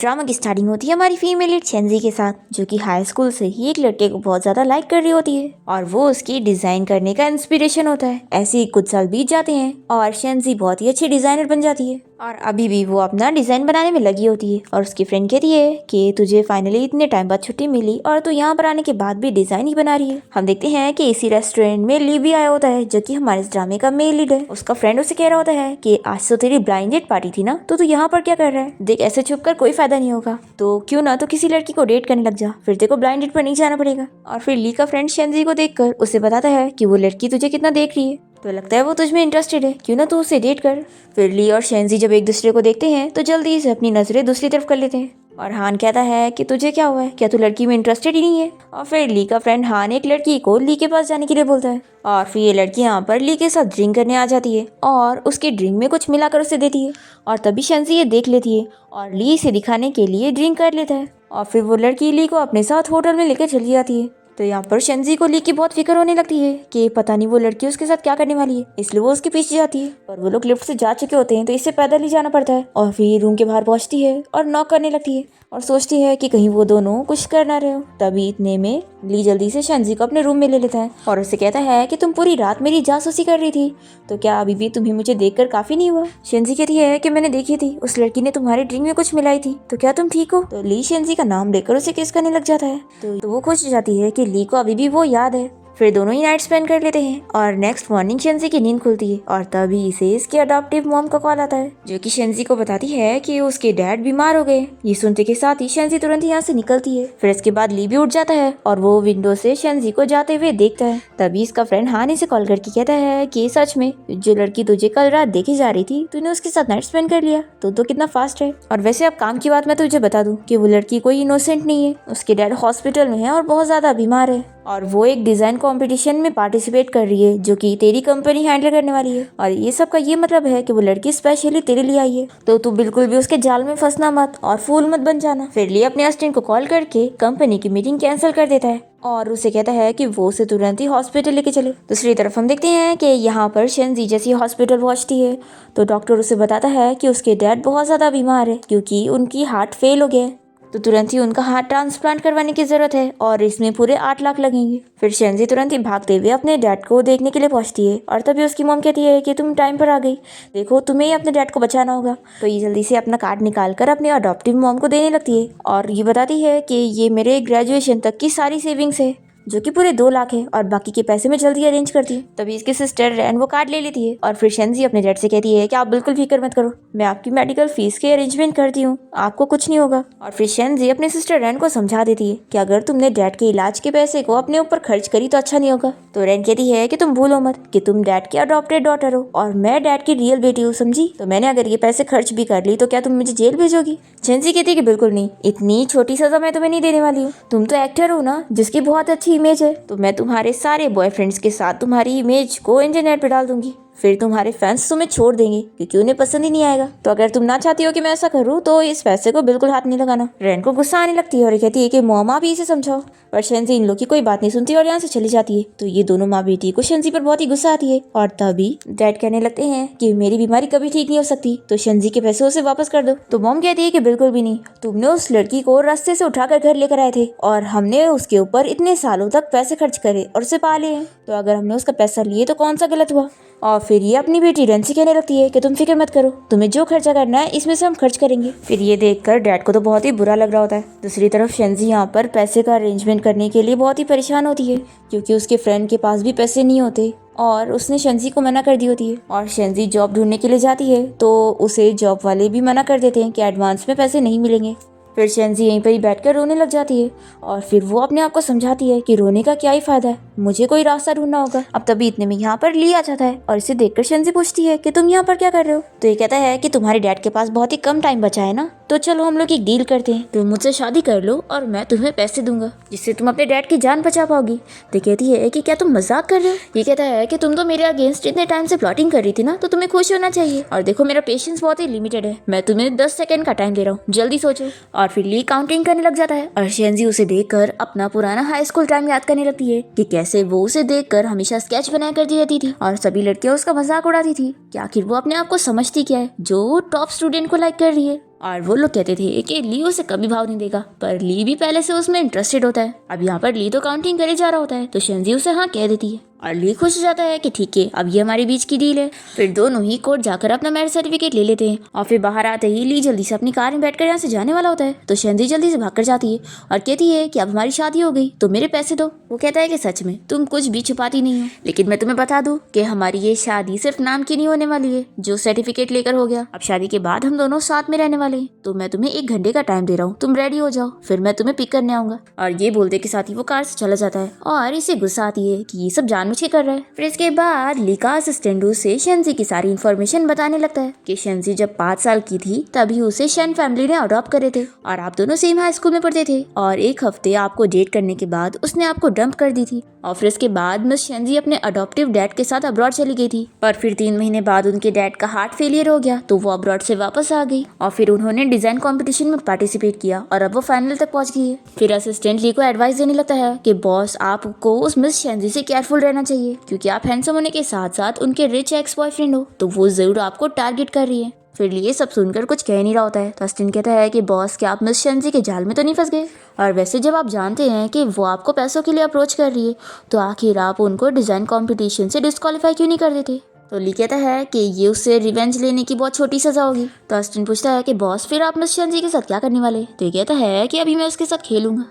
Drama की starting होती है हमारी फीमेल लीड शेंजी के साथ, जो कि हाई स्कूल से ही एक लड़के को बहुत ज्यादा लाइक कर रही होती है और वो उसकी डिजाइन करने का इंस्पिरेशन होता है। ऐसे ही कुछ साल बीत जाते हैं और शेंजी बहुत ही अच्छी डिजाइनर बन जाती है और अभी भी वो अपना डिजाइन बनाने में लगी होती है। और उसकी फ्रेंड कहती है कि तुझे फाइनली इतने टाइम बाद छुट्टी मिली और तू यहाँ पर आने के बाद भी डिजाइन ही बना रही है। हम देखते हैं कि इसी रेस्टोरेंट में ली भी आया होता है, जो कि हमारे इस ड्रामे का मेल लीड है। उसका फ्रेंड उसे कह रहा होता है कि आज तो तेरी ब्लाइंड डेट पार्टी थी ना, तो तू यहाँ पर क्या कर रहा है? देख, ऐसे छुप कर कोई फायदा नहीं होगा, तो क्यों ना तो किसी लड़की को डेट करने लग जा, फिर तेरे को ब्लाइंड डेट पर नहीं जाना पड़ेगा। और फिर ली का फ्रेंड शेंजी को देखकर उसे बताता है कि वो लड़की तुझे कितना देख रही है, तो लगता है वो तुझ में इंटरेस्टेड है, क्यों ना तू उसे डेट कर। फिर ली और शेंजी जब एक दूसरे को देखते हैं तो जल्दी से अपनी नजरें दूसरी तरफ कर लेते हैं। और हान कहता है कि तुझे क्या हुआ है, क्या तू लड़की में इंटरेस्टेड ही नहीं है? और फिर ली का फ्रेंड हान एक लड़की को ली के पास जाने के लिए बोलता है और फिर ये लड़की यहाँ पर ली के साथ ड्रिंक करने आ जाती है और उसकी ड्रिंक में कुछ मिलाकर उसे देती है। और तभी शेंजी ये देख लेती है और ली इसे दिखाने के लिए ड्रिंक कर लेता है और फिर वो लड़की ली को अपने साथ होटल में लेकर चली जाती है। तो यहाँ पर शेंजी को ली की बहुत फिक्र होने लगती है कि पता नहीं वो लड़की उसके साथ क्या करने वाली है, इसलिए वो उसके पीछे जाती है। और वो लोग लिफ्ट से जा चुके होते हैं तो इससे पैदल ही जाना पड़ता है और फिर रूम के बाहर पहुंचती है और नॉक करने लगती है और सोचती है कि कहीं वो दोनों कुछ कर ना रहे हो। तभी इतने में ली जल्दी से शेंजी को अपने रूम में ले लेता है और उसे कहता है कि तुम पूरी रात मेरी जासूसी कर रही थी, तो क्या अभी भी तुम्हें मुझे देखकर काफी नहीं हुआ? शेंजी कहती है कि मैंने देखी थी, उस लड़की ने तुम्हारी ड्रिंक में कुछ मिलाई थी, तो क्या तुम ठीक हो? तो ली शेंजी का नाम लेकर उसे किस करने लग जाता है। तो वो खुश हो जाती है कि ली को अभी भी वो याद है। फिर दोनों ही नाइट स्पेंड कर लेते हैं और नेक्स्ट मॉर्निंग शेंजी की नींद खुलती है और तभी इसे इसके अडॉप्टिव मॉम का कॉल आता है, जो कि शेंजी को बताती है कि उसके डैड बीमार हो गए। ये सुनते के साथ ही शेंजी तुरंत यहाँ से निकलती है। फिर इसके बाद ली भी उठ जाता है और वो विंडो से शेंजी को जाते हुए देखता है। तभी इसका फ्रेंड हान इसे कॉल करके कहता है कि सच में जो लड़की तुझे कल रात देखी जा रही थी, तूने उसके साथ नाइट स्पेंड कर लिया, तो कितना फास्ट है। और वैसे अब काम की बात मैं तुझे बता दूं कि वो लड़की कोई इनोसेंट नहीं है, उसके डैड हॉस्पिटल में है और बहुत ज्यादा बीमार है और वो एक डिजाइन कंपटीशन में पार्टिसिपेट कर रही है, जो कि तेरी कंपनी हैंडल करने वाली है। और ये सब का ये मतलब है कि वो लड़की स्पेशली तेरे लिए आई है, तो तू बिल्कुल भी उसके जाल में फंसना मत और फूल मत बन जाना। फिर लिए अपने असिस्टेंट को कॉल करके कंपनी की मीटिंग कैंसिल कर देता है और उसे कहता है कि वो उसे तुरंत ही हॉस्पिटल लेके चले। दूसरी तरफ हम देखते हैं कि यहाँ पर शेंजी जैसी हॉस्पिटल पहुंचती है तो डॉक्टर उसे बताता है कि उसके डैड बहुत ज्यादा बीमार है क्योंकि उनकी हार्ट फेल हो गया है, तो तुरंत ही उनका हार्ट ट्रांसप्लांट करवाने की जरूरत है और इसमें पूरे 8 लाख लगेंगे। फिर शेंजी तुरंत ही भागते हुए अपने डैड को देखने के लिए पहुंचती है और तभी उसकी मॉम कहती है कि तुम टाइम पर आ गई, देखो तुम्हें ही अपने डैड को बचाना होगा। तो ये जल्दी से अपना कार्ड निकाल कर अपने अडॉप्टिव मॉम को देने लगती है और ये बताती है कि ये मेरे ग्रेजुएशन तक की सारी सेविंग्स है, जो कि पूरे 2 लाख है और बाकी के पैसे मैं जल्दी अरेंज करती हूँ। तभी इसकी सिस्टर रैन वो कार्ड ले लेती है और फिर शेंजी अपने डैड से कहती है कि आप बिल्कुल फिक्र मत करो, मैं आपकी मेडिकल फीस के अरेंजमेंट करती हूँ, आपको कुछ नहीं होगा। और फिर शेंजी अपने सिस्टर रैन को समझा देती है कि अगर तुमने डैड के इलाज के पैसे को अपने ऊपर खर्च करी तो अच्छा नहीं होगा। तो रैन कहती है कि तुम भूलो मत कि तुम डैड की अडॉप्टेड डॉटर हो और मैं डैड की रियल बेटी हूँ, समझी? तो मैंने अगर ये पैसे खर्च भी कर ली तो क्या तुम मुझे जेल भेजोगी? शेंजी कहती है कि बिल्कुल नहीं, इतनी छोटी सजा मैं तुम्हें नहीं देने वाली हूँ, तुम तो एक्टर हो ना जिसकी बहुत अच्छी इमेज है, तो मैं तुम्हारे सारे बॉयफ्रेंड्स के साथ तुम्हारी इमेज को इंटरनेट पे डाल दूंगी, फिर तुम्हारे फैंस तुम्हें छोड़ देंगे क्योंकि उन्हें पसंद ही नहीं आएगा। तो अगर तुम ना चाहती हो कि मैं ऐसा करूँ तो इस पैसे को बिल्कुल हाथ नहीं लगाना। रैन को गुस्सा आने लगती है और कहती है कि मॉम आप इसे समझाओ, पर शेंजी इन लोग की कोई बात नहीं सुनती और यहाँ से चली जाती है। तो ये दोनों माँ बेटी को शेंजी पर बहुत ही गुस्सा आती है और तभी डैड कहने लगते हैं कि मेरी बीमारी कभी ठीक नहीं हो सकती, तो शेंजी के पैसे उसे वापस कर दो। तो मॉम कहती है कि बिल्कुल भी नहीं, तुमने उस लड़की को रास्ते से उठाकर घर लेकर आए थे और हमने उसके ऊपर इतने सालों तक पैसे खर्च करे और उसे पाले हैं, तो अगर हमने उसका पैसा लिए तो कौन सा गलत हुआ? और फिर ये अपनी बेटी रैन से कहने लगती है कि तुम फिक्र मत करो, तुम्हें जो खर्चा करना है इसमें से हम खर्च करेंगे। फिर ये देखकर डैड को तो बहुत ही बुरा लग रहा होता है। दूसरी तरफ शेंजी यहाँ पर पैसे का अरेंजमेंट करने के लिए बहुत ही परेशान होती है क्योंकि उसके फ्रेंड के पास भी पैसे नहीं होते और उसने शेंजी को मना कर दी होती है। और शेंजी जॉब ढूंढने के लिए जाती है तो उसे जॉब वाले भी मना कर देते हैं कि एडवांस में पैसे नहीं मिलेंगे। फिर शेंजी यहीं पर ही बैठकर रोने लग जाती है और फिर वो अपने आप को समझाती है कि रोने का क्या ही फायदा है, मुझे कोई रास्ता ढूंढना होगा। अब तभी इतने में यहाँ पर ली आ जाता है और इसे देखकर शेंजी पूछती है कि तुम यहाँ पर क्या कर रहे हो? तो ये कहता है कि तुम्हारे डैड के पास बहुत ही कम टाइम बचा है ना, तो चलो हम लोग एक डील करते हैं, तुम मुझसे शादी कर लो और मैं तुम्हें पैसे दूंगा जिससे तुम अपने डैड की जान बचा पाओगी। तो कहती है कि क्या तुम मजाक कर रहे हो? ये कहता है कि तुम तो मेरे अगेंस्ट इतने टाइम से प्लॉटिंग कर रही थी ना, तो तुम्हें खुश होना चाहिए, और देखो मेरा पेशेंस बहुत ही लिमिटेड है, मैं तुम्हें 10 सेकंड का टाइम दे रहा हूँ, जल्दी सोचो। और फिर ली काउंटिंग करने लग जाता है और शेंजी उसे देखकर अपना पुराना हाई स्कूल टाइम याद करने लगती है कि कैसे वो उसे देखकर हमेशा स्केच बनाया करती रहती थी और सभी लड़कियां उसका मजाक उड़ाती थी कि आखिर वो अपने आप को समझती क्या है जो टॉप स्टूडेंट को लाइक कर रही है। और वो लोग कहते थे कि ली उसे कभी भाव नहीं देगा, पर ली भी पहले से उसमें इंटरेस्टेड होता है। अब यहाँ पर ली तो काउंटिंग करे जा रहा होता है, तो शेंजी उसे हाँ कह देती है और ली खुश हो जाता है कि ठीक है, अब ये हमारे बीच की डील है। फिर दोनों ही कोर्ट जाकर अपना मैरिज सर्टिफिकेट ले लेते हैं और फिर बाहर आते ही ली जल्दी से अपनी कार में बैठकर यहाँ से जाने वाला होता है, तो शेंजी जल्दी से भागकर जाती है और कहती है कि अब हमारी शादी हो गई तो मेरे पैसे दो। वो कहता है कि सच में तुम कुछ भी छुपाती नहीं हो, लेकिन मैं तुम्हें बता दूं कि हमारी ये शादी सिर्फ नाम की नहीं होने वाली है, जो सर्टिफिकेट लेकर हो गया। अब शादी के बाद हम दोनों साथ में रहने वाले हैं, तो मैं तुम्हें 1 घंटे का टाइम दे रहा हूँ, तुम रेडी हो जाओ, फिर मैं तुम्हें पिक करने आऊंगा। और ये बोलते के साथ ही वो कार से चला जाता है और इसे गुस्सा आती है कि ये सब जानबूझ के कर रहा है। फिर इसके बाद ली का असिस्टेंट उसे शेंजी की सारी इन्फॉर्मेशन बताने लगता है कि शेंजी जब 5 साल की थी तभी उसे शेन फैमिली ने अडॉप्ट करे थे और आप दोनों सेम हाई स्कूल में पढ़ते थे और 1 हफ्ते आपको डेट करने के बाद उसने आपको डंप कर दी थी। और फिर इसके बाद मिस शेंजी अपने अडॉप्टिव डैड के साथ अब्रॉड चली गई थी, पर फिर 3 महीने बाद उनके डैड का हार्ट फेलियर हो गया तो वो अब्रॉड से वापस आ गई और फिर उन्होंने डिजाइन कंपटीशन में पार्टिसिपेट किया और अब वो फाइनल तक पहुंच गई है। फिर असिस्टेंट ली को एडवाइस देने लगता है कि बॉस आपको उस मिस शेंजी से केयरफुल रहना चाहिए, क्योंकि आप हैंडसम होने के साथ साथ उनके रिच एक्स बॉयफ्रेंड हो, तो वो जरूर आपको टारगेट कर रही है। फिर ये सब सुनकर कुछ कह नहीं रहा होता है, तो असिस्टेंट कहता है कि बॉस क्या आप मिस शेंजी के जाल में तो नहीं फंस गए, और वैसे जब आप जानते हैं कि वो आपको पैसों के लिए अप्रोच कर रही है तो आखिर आप उनको डिजाइन कंपटीशन से डिस्क्वालीफाई क्यों नहीं कर देते। तो ली कहता है कि ये उससे रिवेंज लेने की बहुत छोटी सजा होगी। तो असिस्टेंट पूछता है कि बॉस फिर आप मिस शेंजी के साथ क्या करने वाले। तो ये कहता है कि अभी मैं उसके साथ खेलूंगा।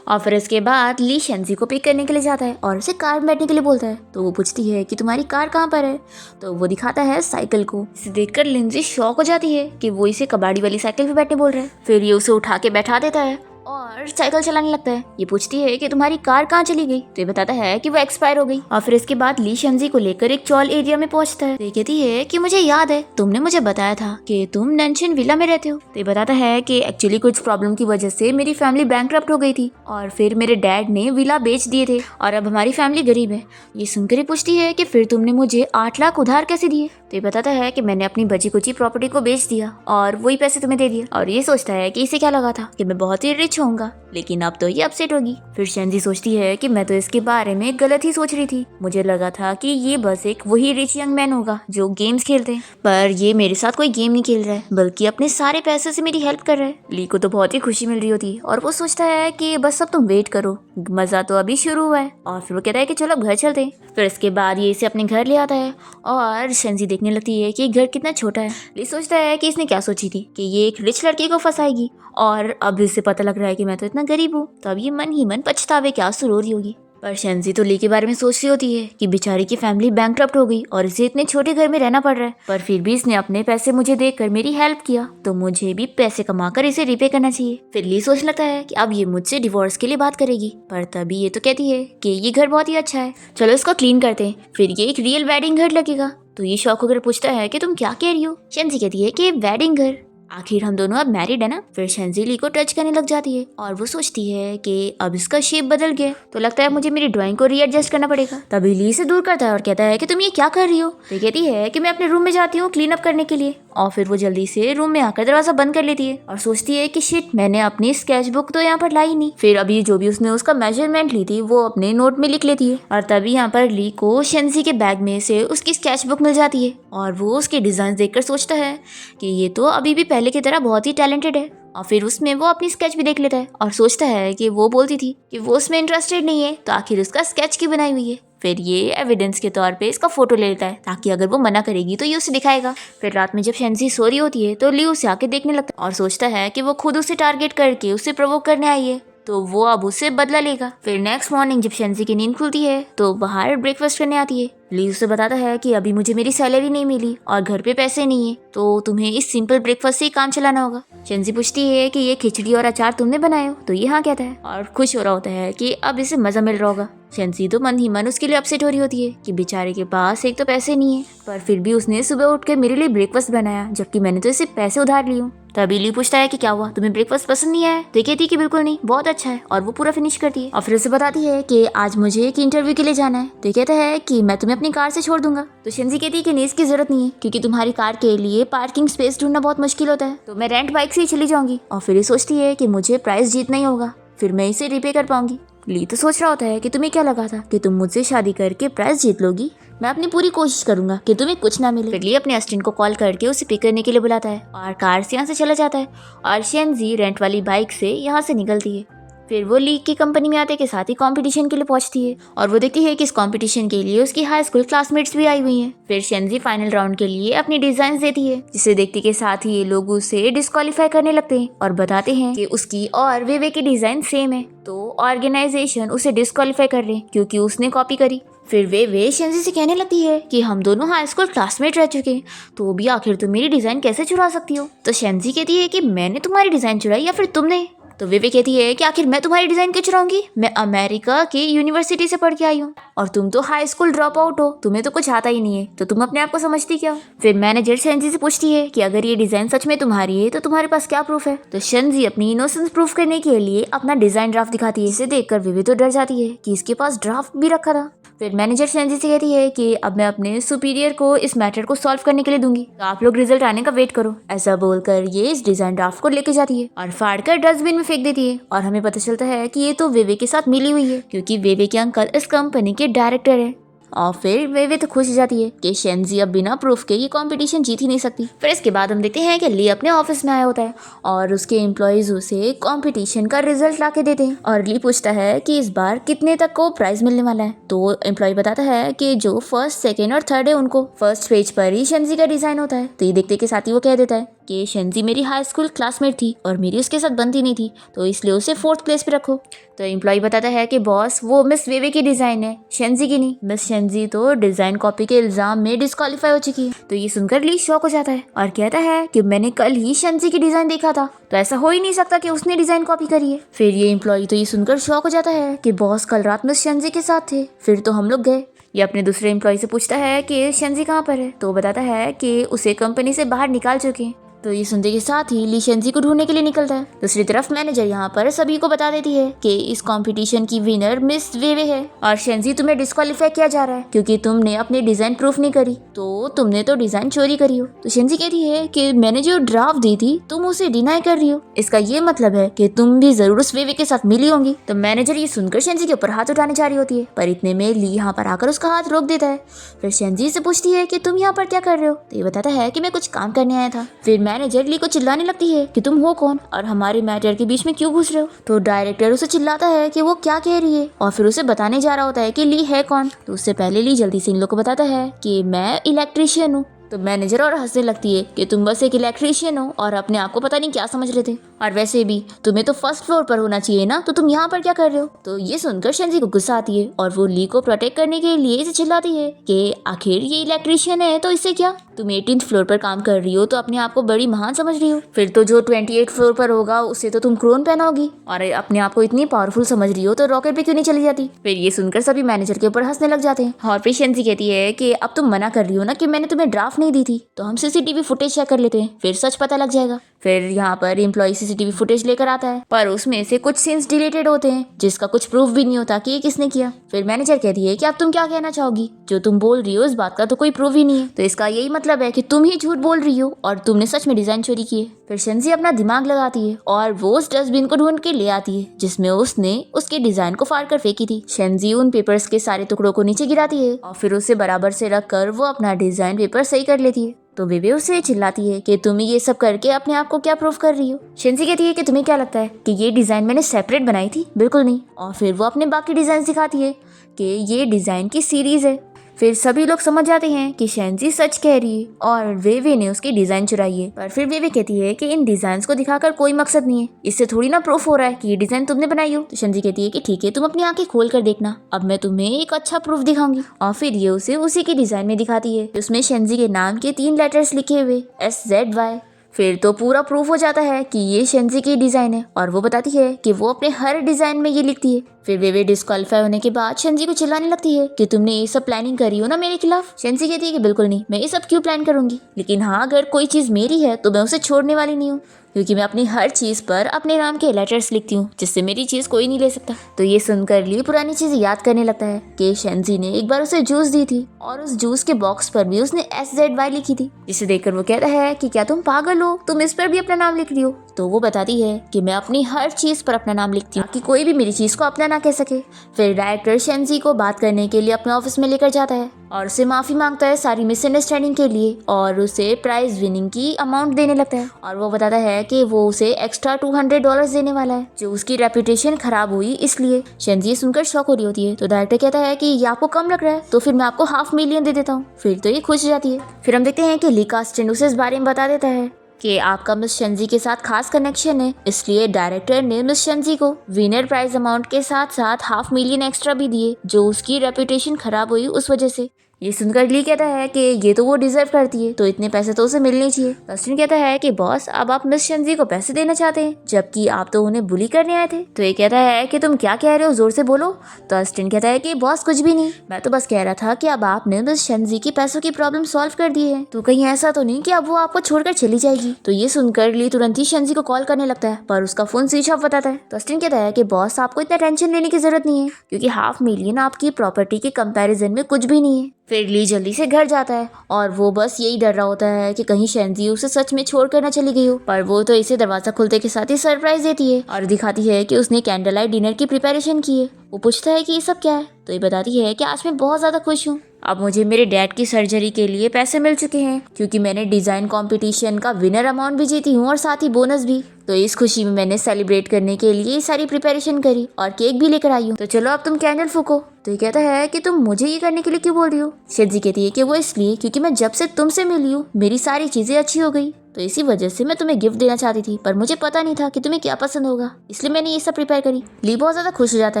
और फिर इसके बाद ली शेंजी को पिक करने के लिए जाता है और उसे कार में बैठने के लिए बोलता है, तो वो पूछती है कि तुम्हारी कार कहाँ पर है। तो वो दिखाता है साइकिल को। इसे देखकर लिंजी शॉक हो जाती है कि वो इसे कबाड़ी वाली साइकिल पे बैठने बोल रहा है। फिर ये उसे उठा के बैठा देता है और साइकिल चलाने लगता है। ये पूछती है कि तुम्हारी कार कहाँ चली गई, तो ये बताता है कि वो एक्सपायर हो गई। और फिर इसके बाद ली शेंजी को लेकर एक चॉल एरिया में पहुंचता है। तो ये कहती है कि मुझे याद है तुमने मुझे बताया था कि तुम नैनशिन विला में रहते हो। तो ये बताता है कि एक्चुअली कुछ प्रॉब्लम की वजह से मेरी फैमिली बैंकरप्ट हो गई थी और फिर मेरे डैड ने विला बेच दिए थे और अब हमारी फैमिली गरीब है। ये सुनकर ही पूछती है कि फिर तुमने मुझे 8 लाख उधार कैसे दिए। तो ये बताता है कि मैंने अपनी बची कुची प्रॉपर्टी को बेच दिया और वही पैसे तुम्हें दे दिए। और ये सोचता है कि इसे क्या लगा था कि मैं बहुत ही रिच होऊंगा, लेकिन अब तो ये अपसेट होगी। फिर शेंजी सोचती है कि मैं तो इसके बारे में गलत ही सोच रही थी, मुझे लगा था कि ये बस एक वही रिच यंग मैन होगा जो गेम्स खेलते हैं, पर ये मेरे साथ कोई गेम नहीं खेल रहा है बल्कि अपने सारे पैसे से मेरी हेल्प कर रहा है। ली को तो बहुत ही खुशी मिल रही होती है और वो सोचता है कि बस अब तुम वेट करो, मजा तो अभी शुरू हुआ है। और फिर वो कहता है कि चलो अब घर चलते हैं। फिर इसके बाद ये इसे अपने घर ले आता है और शेंजी देखने लगती है कि घर कितना छोटा है। ली सोचता है कि इसने क्या सोची थी कि ये एक रिच लड़के को फंसाएगी, और अब इसे पता लग रहा है कि मैं तो इतना गरीब हूँ, तो अब ये मन ही मन पछतावे क्या आंसू रो रही होगी। पर शेंजी तो ली के बारे में सोच रही होती है कि बेचारी की फैमिली बैंकरप्ट हो गई और इसे इतने छोटे घर में रहना पड़ रहा है, पर फिर भी इसने अपने पैसे मुझे देकर मेरी हेल्प किया, तो मुझे भी पैसे कमाकर इसे रिपे करना चाहिए। फिर ली सोचने लगता है कि अब ये मुझसे डिवोर्स के लिए बात करेगी, पर तभी ये तो कहती है कि ये घर बहुत ही अच्छा है, चलो इसको क्लीन करते हैं, फिर ये एक रियल वेडिंग घर लगेगा। तो ये शौक होकर पूछता है कि तुम क्या कह रही हो। शेंजी कहती है कि वेडिंग घर, आखिर हम दोनों अब मैरिड है ना। फिर शेंजी ली को टच करने लग जाती है और वो सोचती है कि अब इसका शेप बदल गया, तो लगता है मुझे मेरी ड्राइंग को रीएडजस्ट करना पड़ेगा। तभी ली से दूर करता है और कहता है कि तुम ये क्या कर रही हो। तो कहती है कि मैं अपने रूम में जाती हूँ क्लीन अप करने के लिए, और फिर वो जल्दी से रूम में आकर दरवाजा बंद कर लेती है और सोचती है कि शिट, मैंने अपनी स्केच बुक तो यहाँ पर लाई नहीं। फिर अभी जो भी उसने उसका मेजरमेंट ली थी वो अपने नोट में लिख लेती है, और तभी यहाँ पर ली को शेंजी के बैग में से उसकी स्केच बुक मिल जाती है और वो उसके डिजाइन देखकर सोचता है कि ये तो अभी भी पहले की तरह बहुत ही टैलेंटेड है। और फिर उसमें वो अपनी स्केच भी देख लेता है और सोचता है कि वो बोलती थी कि वो उसमें इंटरेस्टेड नहीं है, तो आखिर उसका स्केच क्यों बनाई हुई है। फिर ये एविडेंस के तौर पे इसका फोटो ले लेता है ताकि अगर वो मना करेगी तो ये उसे दिखाएगा। फिर रात में जब शेंजी सो रही होती है तो ली उसे आके देखने लगता है और सोचता है कि वो खुद उसे टारगेट करके उसे प्रोवोक करने आई है, तो वो अब उससे बदला लेगा। फिर नेक्स्ट मॉर्निंग जब शेंजी की नींद खुलती है तो बाहर ब्रेकफास्ट करने आती है। ली उसे बताता है कि अभी मुझे मेरी सैलरी नहीं मिली और घर पे पैसे नहीं है, तो तुम्हें इस सिंपल ब्रेकफास्ट से ही काम चलाना होगा। शेंजी पूछती है कि ये खिचड़ी और अचार तुमने बनाए हो, तो ये हाँ कहता है और खुश हो रहा होता है कि अब इसे मजा मिल रहा होगा। शेंजी तो मन ही मन उसके लिए अपसेट हो रही होती है कि बेचारे के पास एक तो पैसे नहीं है, पर फिर भी उसने सुबह उठकर मेरे लिए ब्रेकफास्ट बनाया, जबकि मैंने तो इसे पैसे उधार लिए हूँ। तभी ली पूछता है कि क्या हुआ, तुम्हें ब्रेकफास्ट पसंद नहीं आया। तो कहती है कि बिल्कुल नहीं, बहुत अच्छा है, और वो पूरा फिनिश करती है। और फिर उसे बताती है कि आज मुझे एक इंटरव्यू के लिए जाना है। तो कहता है कि मैं तुम्हें अपनी कार से छोड़ दूंगा। तो शेंजी कहती है कि नहीं, इसकी जरूरत नहीं है, क्योंकि तुम्हारी कार के लिए पार्किंग स्पेस ढूंढना बहुत मुश्किल होता है, तो मैं रेंट बाइक से ही चली जाऊंगी। और फिर ये सोचती है कि मुझे प्राइस जीतना ही होगा, फिर मैं इसे रिपे कर पाऊंगी। ली तो सोच रहा होता है कि तुम्हें क्या लगा था कि तुम मुझसे शादी करके प्राइज जीत लोगी। मैं अपनी पूरी कोशिश करूंगा कि तुम्हें कुछ ना मिले। फिर ली अपने असिस्टेंट को कॉल करके उसे पिक करने के लिए बुलाता है और कार से यहाँ से चला जाता है और शेंजी रेंट वाली बाइक से यहाँ से निकलती है। फिर वो ली की कंपनी में आते के साथ ही कंपटीशन के लिए पहुंचती है और वो देखती है कि इस कंपटीशन के लिए उसकी हाई स्कूल क्लासमेट्स भी आई हुई हैं। फिर शेंजी फाइनल राउंड के लिए अपनी डिजाइन देती है, जिसे देखते के साथ ही ये लोग उसे डिस्क्वालीफाई करने लगते हैं और बताते हैं कि उसकी और वेवे की डिजाइन सेम है, तो ऑर्गेनाइजेशन उसे डिस्क्वालीफाई कर रहे हैं क्योंकि उसने कॉपी करी। फिर वे शेंजी से कहने लगती है कि हम दोनों हाई स्कूल क्लासमेट रह चुके हैं, तो भी आखिर तुम मेरी डिजाइन कैसे चुरा सकती हो। तो शेंजी कहती है कि मैंने तुम्हारी डिजाइन चुराई या फिर तुमने। तो वे कहती है कि आखिर मैं तुम्हारी डिजाइन क्यों चुराऊंगी, मैं अमेरिका की यूनिवर्सिटी से पढ़ के आई हूँ और तुम तो हाई स्कूल ड्रॉप आउट हो, तुम्हें तो कुछ आता ही नहीं है, तो तुम अपने आप को समझती क्या हो। फिर मैनेजर शेंजी से पूछती है कि अगर ये डिजाइन सच में तुम्हारी है तो तुम्हारे पास क्या प्रूफ है। तो शेंजी अपनी इनोसेंस प्रूफ करने के लिए अपना डिजाइन ड्राफ्ट दिखाती है। इसे देखकर वे तो डर जाती है कि इसके पास ड्राफ्ट भी रखा था। फिर मैनेजर शेंजी से कहती है कि अब मैं अपने सुपीरियर को इस मैटर को सॉल्व करने के लिए दूंगी, तो आप लोग रिजल्ट आने का वेट करो। ऐसा बोलकर ये इस डिजाइन ड्राफ्ट को लेके जाती है और फाड़कर डस्टबिन में फेंक देती है और हमें पता चलता है कि ये तो वेवे के साथ मिली हुई है क्योंकि वेवे के अंकल इस कंपनी के डायरेक्टर है। और फिर वे तो खुश हो जाती है कि शेंजी अब बिना प्रूफ के ये कंपटीशन जीत ही नहीं सकती। फिर इसके बाद हम देखते हैं कि ली अपने ऑफिस में आया होता है और उसके एम्प्लॉयज उसे कंपटीशन का रिजल्ट ला के देते हैं और ली पूछता है कि इस बार कितने तक को प्राइज मिलने वाला है। तो एम्प्लॉय बताता है कि जो फर्स्ट, सेकेंड और थर्ड है उनको। फर्स्ट पेज पर ही शेंजी का डिजाइन होता है। तो ये देखते के साथ ही वो कह देता है कि शेंजी मेरी हाई स्कूल क्लासमेट थी और मेरी उसके साथ बनती नहीं थी, तो इसलिए उसे 4th प्लेस पे रखो। तो एम्प्लॉय बताता है कि बॉस वो मिस वेवे की डिजाइन है, शेंजी की नहीं। मिस शेंजी तो डिजाइन कॉपी के इल्जाम में डिस्क्वालीफाई हो चुकी है। तो ये सुनकर ली शॉक हो जाता है और कहता है कि मैंने कल ही शेंजी की डिजाइन देखा था, तो ऐसा हो ही नहीं सकता कि उसने डिजाइन कॉपी करी है। फिर ये एम्प्लॉय तो ये सुनकर शॉक हो जाता है कि बॉस कल रात मिस शेंजी के साथ थे, फिर तो हम लोग गए। ये अपने दूसरे एम्प्लॉय से पूछता है कि शेंजी कहाँ पर है, तो बताता है कि उसे कंपनी से बाहर निकाल चुके हैं। तो ये सुनते के साथ ही ली शेंजी को ढूंढने के लिए निकलता है। दूसरी तरफ मैनेजर यहाँ पर सभी को बता देती है कि इस कंपटीशन की विनर मिस वेवे है और शेंजी तुम्हें डिस्क्वालीफाई किया जा रहा है क्योंकि तुमने अपनी डिजाइन प्रूफ नहीं करी, तो तुमने तो डिजाइन चोरी करी हो। तो शेंजी कहती है कि मैंने जो ड्राफ्ट दी थी तुम उसे डिनाई कर रही हो, इसका ये मतलब है कि तुम भी जरूर उस वेवे के साथ मिली होंगी। तो मैनेजर ये सुनकर शेंजी के ऊपर हाथ उठाने जा रही होती है, पर इतने में ली यहाँ पर आकर उसका हाथ रोक देता है। फिर शेंजी से पूछती है कि तुम यहाँ पर क्या कर रहे हो। तो ये बताता है कि मैं कुछ काम करने आया था। फिर मैनेजर ली को चिल्लाने लगती है कि तुम हो कौन और हमारे मैटर के बीच में क्यों घुस रहे हो। तो डायरेक्टर उसे चिल्लाता है कि वो क्या कह रही है और फिर उसे बताने जा रहा होता है कि ली है कौन। तो उससे पहले ली जल्दी से इन लोग को बताता है कि मैं इलेक्ट्रिशियन हूँ। तो मैनेजर और हंसने लगती है कि तुम बस एक इलेक्ट्रिशियन हो और अपने आप को पता नहीं क्या समझ रहे थे, और वैसे भी तुम्हें तो फर्स्ट फ्लोर पर होना चाहिए ना, तो तुम यहाँ पर क्या कर रहे हो। तो ये सुनकर शेंजी को गुस्सा आती है और वो ली को प्रोटेक्ट करने के लिए इसे चिल्लाती है कि आखिर ये इलेक्ट्रिशियन है तो इससे क्या, तुम 18th फ्लोर पर काम कर रही हो तो अपने आप को बड़ी महान समझ रही हो, फिर तो जो 28th फ्लोर पर होगा उससे तो तुम क्रोन पहनाओगी, और अपने आप को इतनी पावरफुल समझ रही हो तो रॉकेट पे क्यों नहीं चली जाती। फिर ये सुनकर सभी मैनेजर के ऊपर हंसने लग जाते हैं और फिर शेंजी कहती है कि अब तुम मना कर रही हो ना कि मैंने तुम्हें ड्राफ्ट नहीं दी थी, तो हम सीसीटीवी फुटेज चेक कर लेते हैं, फिर सच पता लग जाएगा। फिर यहाँ पर एम्प्लॉय सीसीटीवी फुटेज लेकर आता है, पर उसमें से कुछ सीन्स डिलीटेड होते हैं जिसका कुछ प्रूफ भी नहीं होता कि ये किसने किया। फिर मैनेजर कहती है कि अब तुम क्या कहना चाहोगी, जो तुम बोल रही हो इस बात का तो कोई प्रूफ ही नहीं है, तो इसका यही मतलब है कि तुम ही झूठ बोल रही हो और तुमने सच में डिजाइन चोरी की है। फिर शेंजी अपना दिमाग लगाती है और वो उस डस्टबिन को ढूंढ के ले आती है जिसमें उसने उसके डिजाइन को फाड़ कर फेंकी थी। शेंजी उन पेपर्स के सारे टुकड़ों को नीचे गिराती है और फिर उसे बराबर से रख कर वो अपना डिजाइन पेपर सही कर लेती है। तो वे उसे चिल्लाती है कि तुम ये सब करके अपने आप को क्या प्रूफ कर रही हो। शेंजी कहती है कि तुम्हें क्या लगता है कि ये डिजाइन मैंने सेपरेट बनाई थी, बिल्कुल नहीं। और फिर वो अपने बाकी डिजाइन दिखाती है कि ये डिजाइन की सीरीज है। फिर सभी लोग समझ जाते हैं कि शेंजी सच कह रही है और वेवे ने उसकी डिजाइन चुराई है, पर फिर वेवे कहती है कि इन डिजाइन को दिखाकर कोई मकसद नहीं है, इससे थोड़ी ना प्रूफ हो रहा है कि ये डिजाइन तुमने बनाई हो। तो शेंजी कहती है कि ठीक है, तुम अपनी आंखें खोल कर देखना, अब मैं तुम्हें एक अच्छा प्रूफ दिखाऊंगी। और फिर ये उसे उसी की डिजाइन में दिखाती है, उसमें शेंजी के नाम के 3 लेटर्स लिखे हुए SZY। फिर तो पूरा प्रूफ हो जाता है कि ये शेंजी की डिजाइन है और वो बताती है कि वो अपने हर डिजाइन में ये लिखती है। फिर वे डिस्क्वालीफाई होने के बाद शेंजी को चिल्लाने लगती है कि तुमने ये सब प्लानिंग करी हो ना मेरे खिलाफ। शेंजी कहती है कि बिल्कुल नहीं, मैं ये सब क्यों प्लान करूंगी, लेकिन हाँ अगर कोई चीज मेरी है तो मैं उसे छोड़ने वाली नहीं हूँ, क्योंकि मैं अपनी हर चीज पर अपने नाम के लेटर्स लिखती हूँ जिससे मेरी चीज कोई नहीं ले सकता। तो ये सुनकर ली पुरानी चीजें याद करने लगता है कि शेंजी ने एक बार उसे जूस दी थी और उस जूस के बॉक्स पर भी उसने SZY लिखी थी, जिसे देखकर वो कहता है कि क्या तुम पागल हो, तुम इस पर भी अपना नाम लिख रही हो। तो वो बताती है कि मैं अपनी हर चीज पर अपना नाम लिखती हूँ कि कोई भी मेरी चीज को अपना ना ना कह सके। फिर डायरेक्टर शेंजी को बात करने के लिए अपने ऑफिस में लेकर जाता है और उसे माफी मांगता है सारी मिसअंडरस्टैंडिंग के लिए और उसे प्राइज विनिंग की अमाउंट देने लगता है और वो बताता है कि वो उसे एक्स्ट्रा $200 देने वाला है जो उसकी रेपुटेशन खराब हुई इसलिए। शेंजी सुनकर शॉक हो रही होती है तो डायरेक्टर कहता है कि ये आपको कम लग रहा है तो फिर मैं आपको $500,000 दे देता हूँ। फिर तो ये खुश हो जाती है। फिर हम देखते हैं कि ली कास्टेंड उसे इस बारे में बता देता है कि आपका मिस शेंजी के साथ खास कनेक्शन है, इसलिए डायरेक्टर ने मिस शेंजी को विनर प्राइज अमाउंट के साथ साथ $500,000 एक्स्ट्रा भी दिए जो उसकी रेपुटेशन खराब हुई उस वजह से। ये सुनकर ली कहता है कि ये तो वो डिजर्व करती है तो इतने पैसे तो उसे मिलने चाहिए। डस्टिन कहता है कि बॉस अब आप मिस शेंजी को पैसे देना चाहते हैं जबकि आप तो उन्हें बुली करने आए थे। तो ये कहता है कि तुम क्या कह रहे हो, जोर से बोलो। तो डस्टिन कहता है कि बॉस कुछ भी नहीं, मैं तो बस कह रहा था कि अब आपने मिस शेंजी की पैसों की प्रॉब्लम सॉल्व कर दी है तो कहीं ऐसा तो नहीं कि अब वो आपको छोड़कर चली जाएगी। तो ये सुनकर ली तुरंत ही शेंजी को कॉल करने लगता है पर उसका फोन स्विच ऑफ बताता है। डस्टिन कहता है कि बॉस आपको इतना टेंशन लेने की जरूरत नहीं है क्योंकि $500,000 आपकी प्रॉपर्टी के कंपैरिजन में कुछ भी नहीं है। फिर ली जल्दी से घर जाता है और वो बस यही डर रहा होता है कि कहीं शेंजी उसे सच में छोड़कर न चली गई हो, पर वो तो इसे दरवाजा खुलते के साथ ही सरप्राइज देती है और दिखाती है कि उसने कैंडल लाइट डिनर की प्रिपरेशन की है। वो पूछता है कि ये सब क्या है तो ये बताती है कि आज मैं बहुत ज्यादा खुश हूँ, अब मुझे मेरे डैड की सर्जरी के लिए पैसे मिल चुके हैं क्योंकि मैंने डिजाइन कंपटीशन का विनर अमाउंट भी जीती हूँ और साथ ही बोनस भी। तो इस खुशी में मैंने सेलिब्रेट करने के लिए सारी प्रिपरेशन करी और केक भी लेकर आई हूँ, तो चलो अब तुम कैंडल फूको। तो ये कहता है कि तुम मुझे ये करने के लिए क्यों बोल रही हो। शेंजी कहती है कि वो इसलिए क्योंकि मैं जब से तुमसे मिली हूँ मेरी सारी चीजें अच्छी हो गई तो इसी वजह से मैं तुम्हें गिफ्ट देना चाहती थी पर मुझे पता नहीं था कि तुम्हें क्या पसंद होगा इसलिए मैंने ये सब प्रिपेयर करी। ली बहुत ज्यादा खुश हो जाता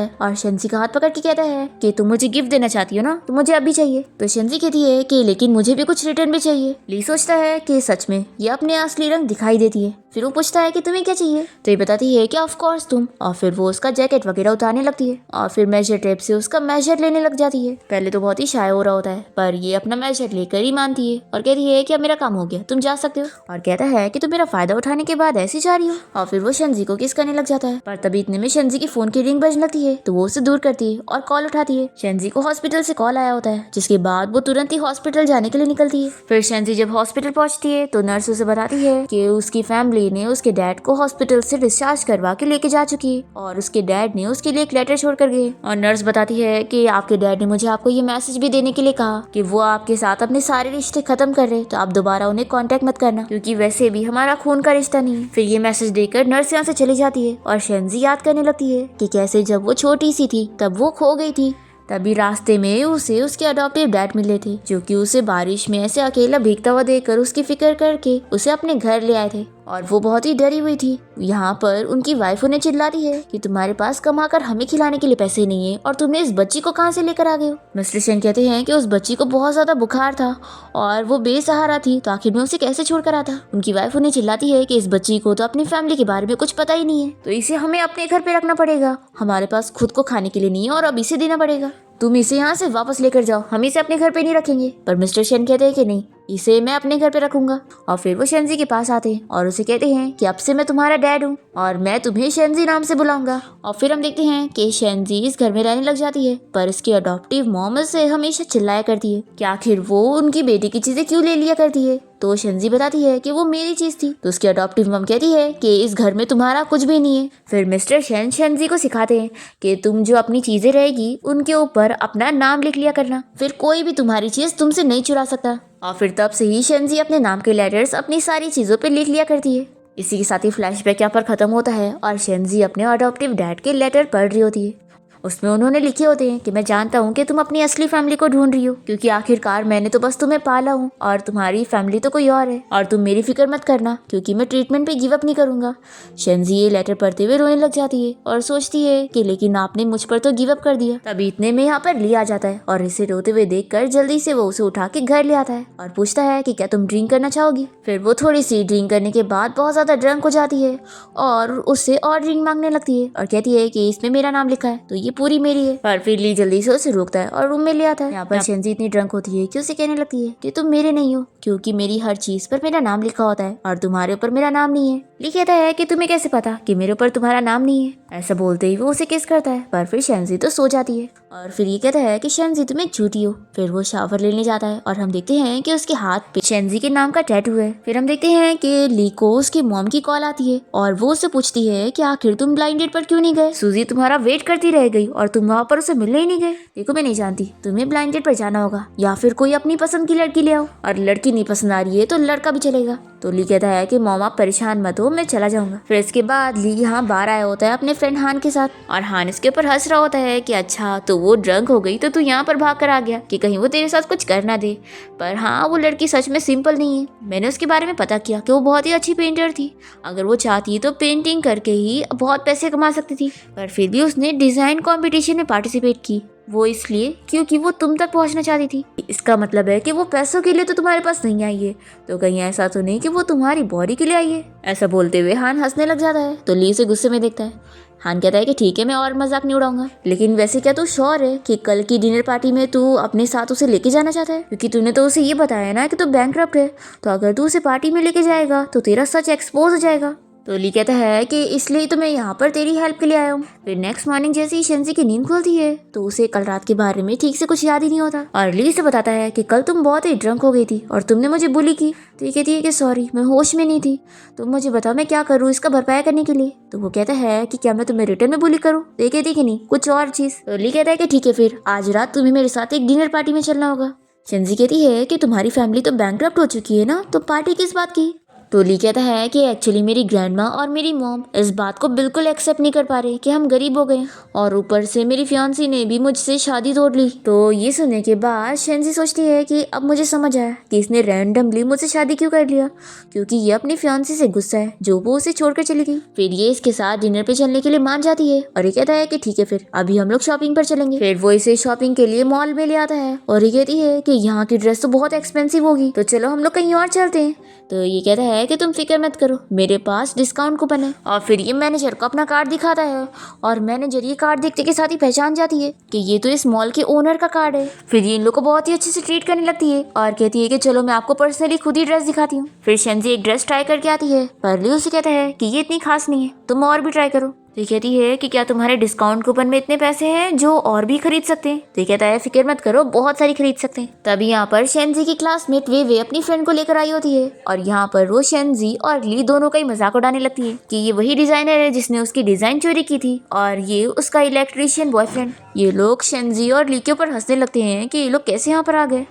है और शेंजी का हाथ पकड़ के कहता है कि तुम मुझे गिफ्ट देना चाहती हो ना तो मुझे अभी चाहिए। तो शेंजी कहती है कि लेकिन मुझे भी कुछ रिटर्न भी चाहिए। ली सोचता है कि सच में ये अपने असली रंग दिखाई देती है। फिर वो पूछता है कि तुम्हें क्या चाहिए तो ये बताती है कि ऑफ कोर्स तुम, और फिर वो उसका जैकेट वगैरह उतारने लगती है और फिर मेजर टेप से उसका मेजर लेने लग जाती है। पहले तो बहुत ही शाय हो रहा होता है पर ये अपना मेजर लेकर ही मानती है और कहती है कि अब मेरा काम हो गया, तुम जा सकते हो। और कहता है कि तुम मेरा फायदा उठाने के बाद ऐसी जा रही हो और फिर वो शेंजी को किस करने लग जाता है। पर तभी इतने में शेंजी की फोन की रिंग बजने लगती है तो वो उसे दूर करती है और कॉल उठाती है। शेंजी को हॉस्पिटल से कॉल आया होता है जिसके बाद वो तुरंत ही हॉस्पिटल जाने के लिए निकलती है। फिर शेंजी जब हॉस्पिटल पहुंचती है तो नर्स उसे बताती है कि उसकी फैमिली ने उसके डैड को हॉस्पिटल से डिस्चार्ज करवा के लेके जा चुकी है और उसके डैड ने उसके लिए एक लेटर छोड़ कर गए। और नर्स बताती है कि आपके डैड ने मुझे आपको ये मैसेज भी देने के लिए कहा कि वो आपके साथ अपने सारे रिश्ते खत्म कर रहे तो आप दोबारा उन्हें कांटेक्ट मत करना क्योंकि वैसे भी हमारा खून का रिश्ता नहीं है। फिर ये मैसेज देकर नर्स यहाँ से चली जाती है और शेंजी याद करने लगती है कि कैसे जब वो छोटी सी थी तब वो खो गई थी। तभी रास्ते में उसे उसके अडॉप्टिव डैड मिले थे जो कि उसे बारिश में ऐसे अकेला भीगता हुआ देखकर उसकी फिक्र करके उसे अपने घर ले आए थे और वो बहुत ही डरी हुई थी। यहाँ पर उनकी वाइफ उन्हें चिल्लाती है कि तुम्हारे पास कमाकर हमें खिलाने के लिए पैसे नहीं है और तुमने इस बच्ची को कहाँ से लेकर आ गए हो। मिस्टर शेन कहते हैं कि उस बच्ची को बहुत ज्यादा बुखार था और वो बेसहारा थी तो आखिर में उसे कैसे छोड़कर आता। उनकी वाइफ उन्हें चिल्लाती है कि इस बच्ची को तो अपनी फैमिली के बारे में कुछ पता ही नहीं है तो इसे हमें अपने घर पे रखना पड़ेगा, हमारे पास खुद को खाने के लिए नहीं है और अब इसे देना पड़ेगा, तुम इसे यहाँ से वापस लेकर जाओ, हम इसे अपने घर पे नहीं रखेंगे। पर मिस्टर शेन कहते हैं कि नहीं, इसे मैं अपने घर पे रखूंगा। और फिर वो शेंजी के पास आते हैं और उसे कहते हैं कि अब से मैं तुम्हारा डैड हूँ और मैं तुम्हें शेंजी नाम से बुलाऊंगा। और फिर हम देखते हैं कि शेंजी इस घर में रहने लग जाती है पर इसकी अडॉप्टिव मॉम से हमेशा चिल्लाया करती है कि आखिर वो उनकी बेटी की चीजें क्यों ले लिया करती है। तो शेंजी बताती है कि वो मेरी चीज थी तो उसकी अडॉप्टिव मॉम कहती है कि इस घर में तुम्हारा कुछ भी नहीं है। फिर मिस्टर शेन शेंजी को सिखाते हैं कि तुम जो अपनी चीजें रहेगी उनके ऊपर अपना नाम लिख लिया करना, फिर कोई भी तुम्हारी चीज तुमसे नहीं चुरा सकता। और फिर तब से ही शेंजी अपने नाम के लेटर्स अपनी सारी चीजों पे लिख लिया करती है। इसी के साथ ही फ्लैशबैक यहाँ पर खत्म होता है और शेंजी अपने अडॉप्टिव डैड के लेटर पढ़ रही होती है। उसमें उन्होंने लिखे होते हैं कि मैं जानता हूँ कि तुम अपनी असली फैमिली को ढूंढ रही हो क्योंकि आखिरकार मैंने तो बस तुम्हें पाला हूँ और तुम्हारी फैमिली तो कोई और है और तुम मेरी फिक्र मत करना क्योंकि मैं ट्रीटमेंट पे गिव अप नहीं करूंगा। शेंजी ये लेटर पढ़ते हुए रोने लग जाती है और सोचती है कि लेकिन आपने मुझ पर तो गिव अप कर दिया। तभी इतने में यहाँ पर ली आ जाता है और इसे रोते हुए देखकर जल्दी से वो उसे उठा के घर ले आता है और पूछता है कि क्या तुम ड्रिंक करना चाहोगी। फिर वो थोड़ी सी ड्रिंक करने के बाद बहुत ज्यादा ड्रंक हो जाती है और उससे और ड्रिंक मांगने लगती है और कहती है कि इसमें मेरा नाम लिखा है तो ये पूरी मेरी है। पर फिर ली जल्दी से उसे रोकता है और रूम में ले आता है। यहाँ पर शेंजी इतनी ड्रंक होती है कि उसे कहने लगती है कि तुम मेरे नहीं हो क्योंकि मेरी हर चीज पर मेरा नाम लिखा होता है और तुम्हारे ऊपर मेरा नाम नहीं है। ली कहता है कि तुम्हें कैसे पता कि मेरे ऊपर तुम्हारा नाम नहीं है। ऐसा बोलते ही वो उसे किस करता है, पर फिर शेंजी तो सो जाती है। और फिर ये कहता है कि शेंजी तुम एक झूठी हो। फिर वो शावर लेने जाता है और हम देखते हैं कि उसके हाथ पे शेंजी के नाम का टैटू है। फिर हम देखते हैं कि ली को उसकी मॉम की कॉल आती है और वो उससे पूछती है कि आखिर तुम ब्लाइंड डेट पर क्यों नहीं गए। सूजी तुम्हारा वेट करती रह गई और तुम वहाँ पर उसे मिलने ही नहीं गए। देखो मैं नहीं जानती, तुम्हें ब्लाइंड डेट पर जाना होगा या फिर कोई अपनी पसंद की लड़की ले आओ, और लड़की नहीं पसंद आ रही है तो लड़का भी चलेगा। तो ली कहता है कि मॉम आप परेशान मत हो, मैं चला जाऊंगा। फिर इसके बाद ली यहाँ बाहर आया होता है अपने फ्रेंड हान के साथ, और हान इसके ऊपर हंस रहा होता है कि अच्छा तो वो ड्रंक हो गई तो तू यहाँ पर भाग कर आ गया कि कहीं वो तेरे साथ कुछ कर ना दे। पर हाँ, वो लड़की सच में सिंपल नहीं है। मैंने उसके बारे में पता किया कि वो बहुत ही अच्छी पेंटर थी। अगर वो चाहती तो पेंटिंग करके ही बहुत पैसे कमा सकती थी, पर फिर भी उसने डिजाइन कंपटीशन में पार्टिसिपेट की। वो इसलिए क्योंकि वो तुम तक पहुंचना चाहती थी। इसका मतलब है कि वो पैसों के लिए तो तुम्हारे पास नहीं आई है, तो कहीं ऐसा तो नहीं कि वो तुम्हारी बॉडी के लिए आई है। ऐसा बोलते हुए हान हंसने लग जाता है। तो ली से गुस्से में देखता है। हान कहता है कि ठीक है, मैं और मजाक नहीं उड़ाऊंगा, लेकिन वैसे क्या तू श्योर है कि कल की डिनर पार्टी में तू अपने साथ उसे लेके जाना चाहता है? क्योंकि तूने तो उसे ये बताया ना कि तू बैंकरप्ट है, तो अगर तू उसे पार्टी में लेके जाएगा तो तेरा सच एक्सपोज हो जाएगा। तो ली कहता है कि इसलिए तो मैं यहाँ पर तेरी हेल्प के लिए आया हूँ। फिर नेक्स्ट मॉर्निंग जैसे ही शेंजी की नींद खुलती है तो उसे कल रात के बारे में ठीक से कुछ याद ही नहीं होता, और ली से बताता है कि कल तुम बहुत ही ड्रंक हो गई थी और तुमने मुझे बुली की। तो ये कहती है कि सॉरी, मैं होश में नहीं थी, तो मुझे बताओ मैं क्या करूँ इसका भरपाई करने के लिए। तो वो कहता है कि क्या मैं तुम्हें रिटर्न में बुली करूँ? तो ये कहती है कि नहीं, कुछ और चीज। तो ली कहता है कि ठीक है, फिर आज रात तुम्हें मेरे साथ एक डिनर पार्टी में चलना होगा। शेंजी कहती है कि तुम्हारी फैमिली तो बैंकरप्ट हो चुकी है ना, तो पार्टी किस बात की? तो ली कहता है कि एक्चुअली मेरी ग्रैंडमा और मेरी मॉम इस बात को बिल्कुल एक्सेप्ट नहीं कर पा रहे कि हम गरीब हो गए, और ऊपर से मेरी फियांसी ने भी मुझसे शादी तोड़ ली। तो ये सुनने के बाद शेंजी सोचती है कि अब मुझे समझ आया कि इसने रैंडमली मुझसे शादी क्यों कर लिया, क्योंकि ये अपनी फियांसी से गुस्सा है जो वो उसे छोड़कर चली गई। फिर ये इसके साथ डिनर पे चलने के लिए मान जाती है और ये कहता है कि ठीक है, फिर अभी हम लोग शॉपिंग पर चलेंगे। फिर वो इसे शॉपिंग के लिए मॉल में ले आता है और ये कहती है कि यहाँ की ड्रेस तो बहुत एक्सपेंसिव होगी, तो चलो हम लोग कहीं और चलते हैं। तो ये कहता है कि तुम फिक्र मत करो, मेरे पास डिस्काउंट कूपन है। और फिर ये मैनेजर को अपना कार्ड दिखाता है और मैनेजर ये कार्ड देखते के साथ ही पहचान जाती है कि ये तो इस मॉल के ओनर का कार्ड है। फिर ये इन लोग को बहुत ही अच्छे से ट्रीट करने लगती है और कहती है कि चलो मैं आपको पर्सनली खुद ही ड्रेस दिखाती हूँ। फिर शेंजी एक ड्रेस ट्राई करके आती है, पर ली उसे कहता है कि ये इतनी खास नहीं है, तुम और भी ट्राई करो। तो ये कहती है कि क्या तुम्हारे डिस्काउंट कूपन में इतने पैसे हैं जो और भी खरीद सकते हैं? तो ये कहता है फिक्र मत करो, बहुत सारी खरीद सकते हैं। तभी यहाँ पर शेंजी की क्लासमेट वे अपनी फ्रेंड को लेकर आई होती है और यहाँ पर वो शेंजी और ली दोनों का ही मजाक उड़ाने लगती है कि ये वही डिजाइनर है जिसने उसकी डिजाइन चोरी की थी और ये उसका इलेक्ट्रीशियन बॉयफ्रेंड। ये लोग शेंजी और ली के ऊपर हंसने लगते हैं कि ये लोग कैसे यहाँ पर आ गए।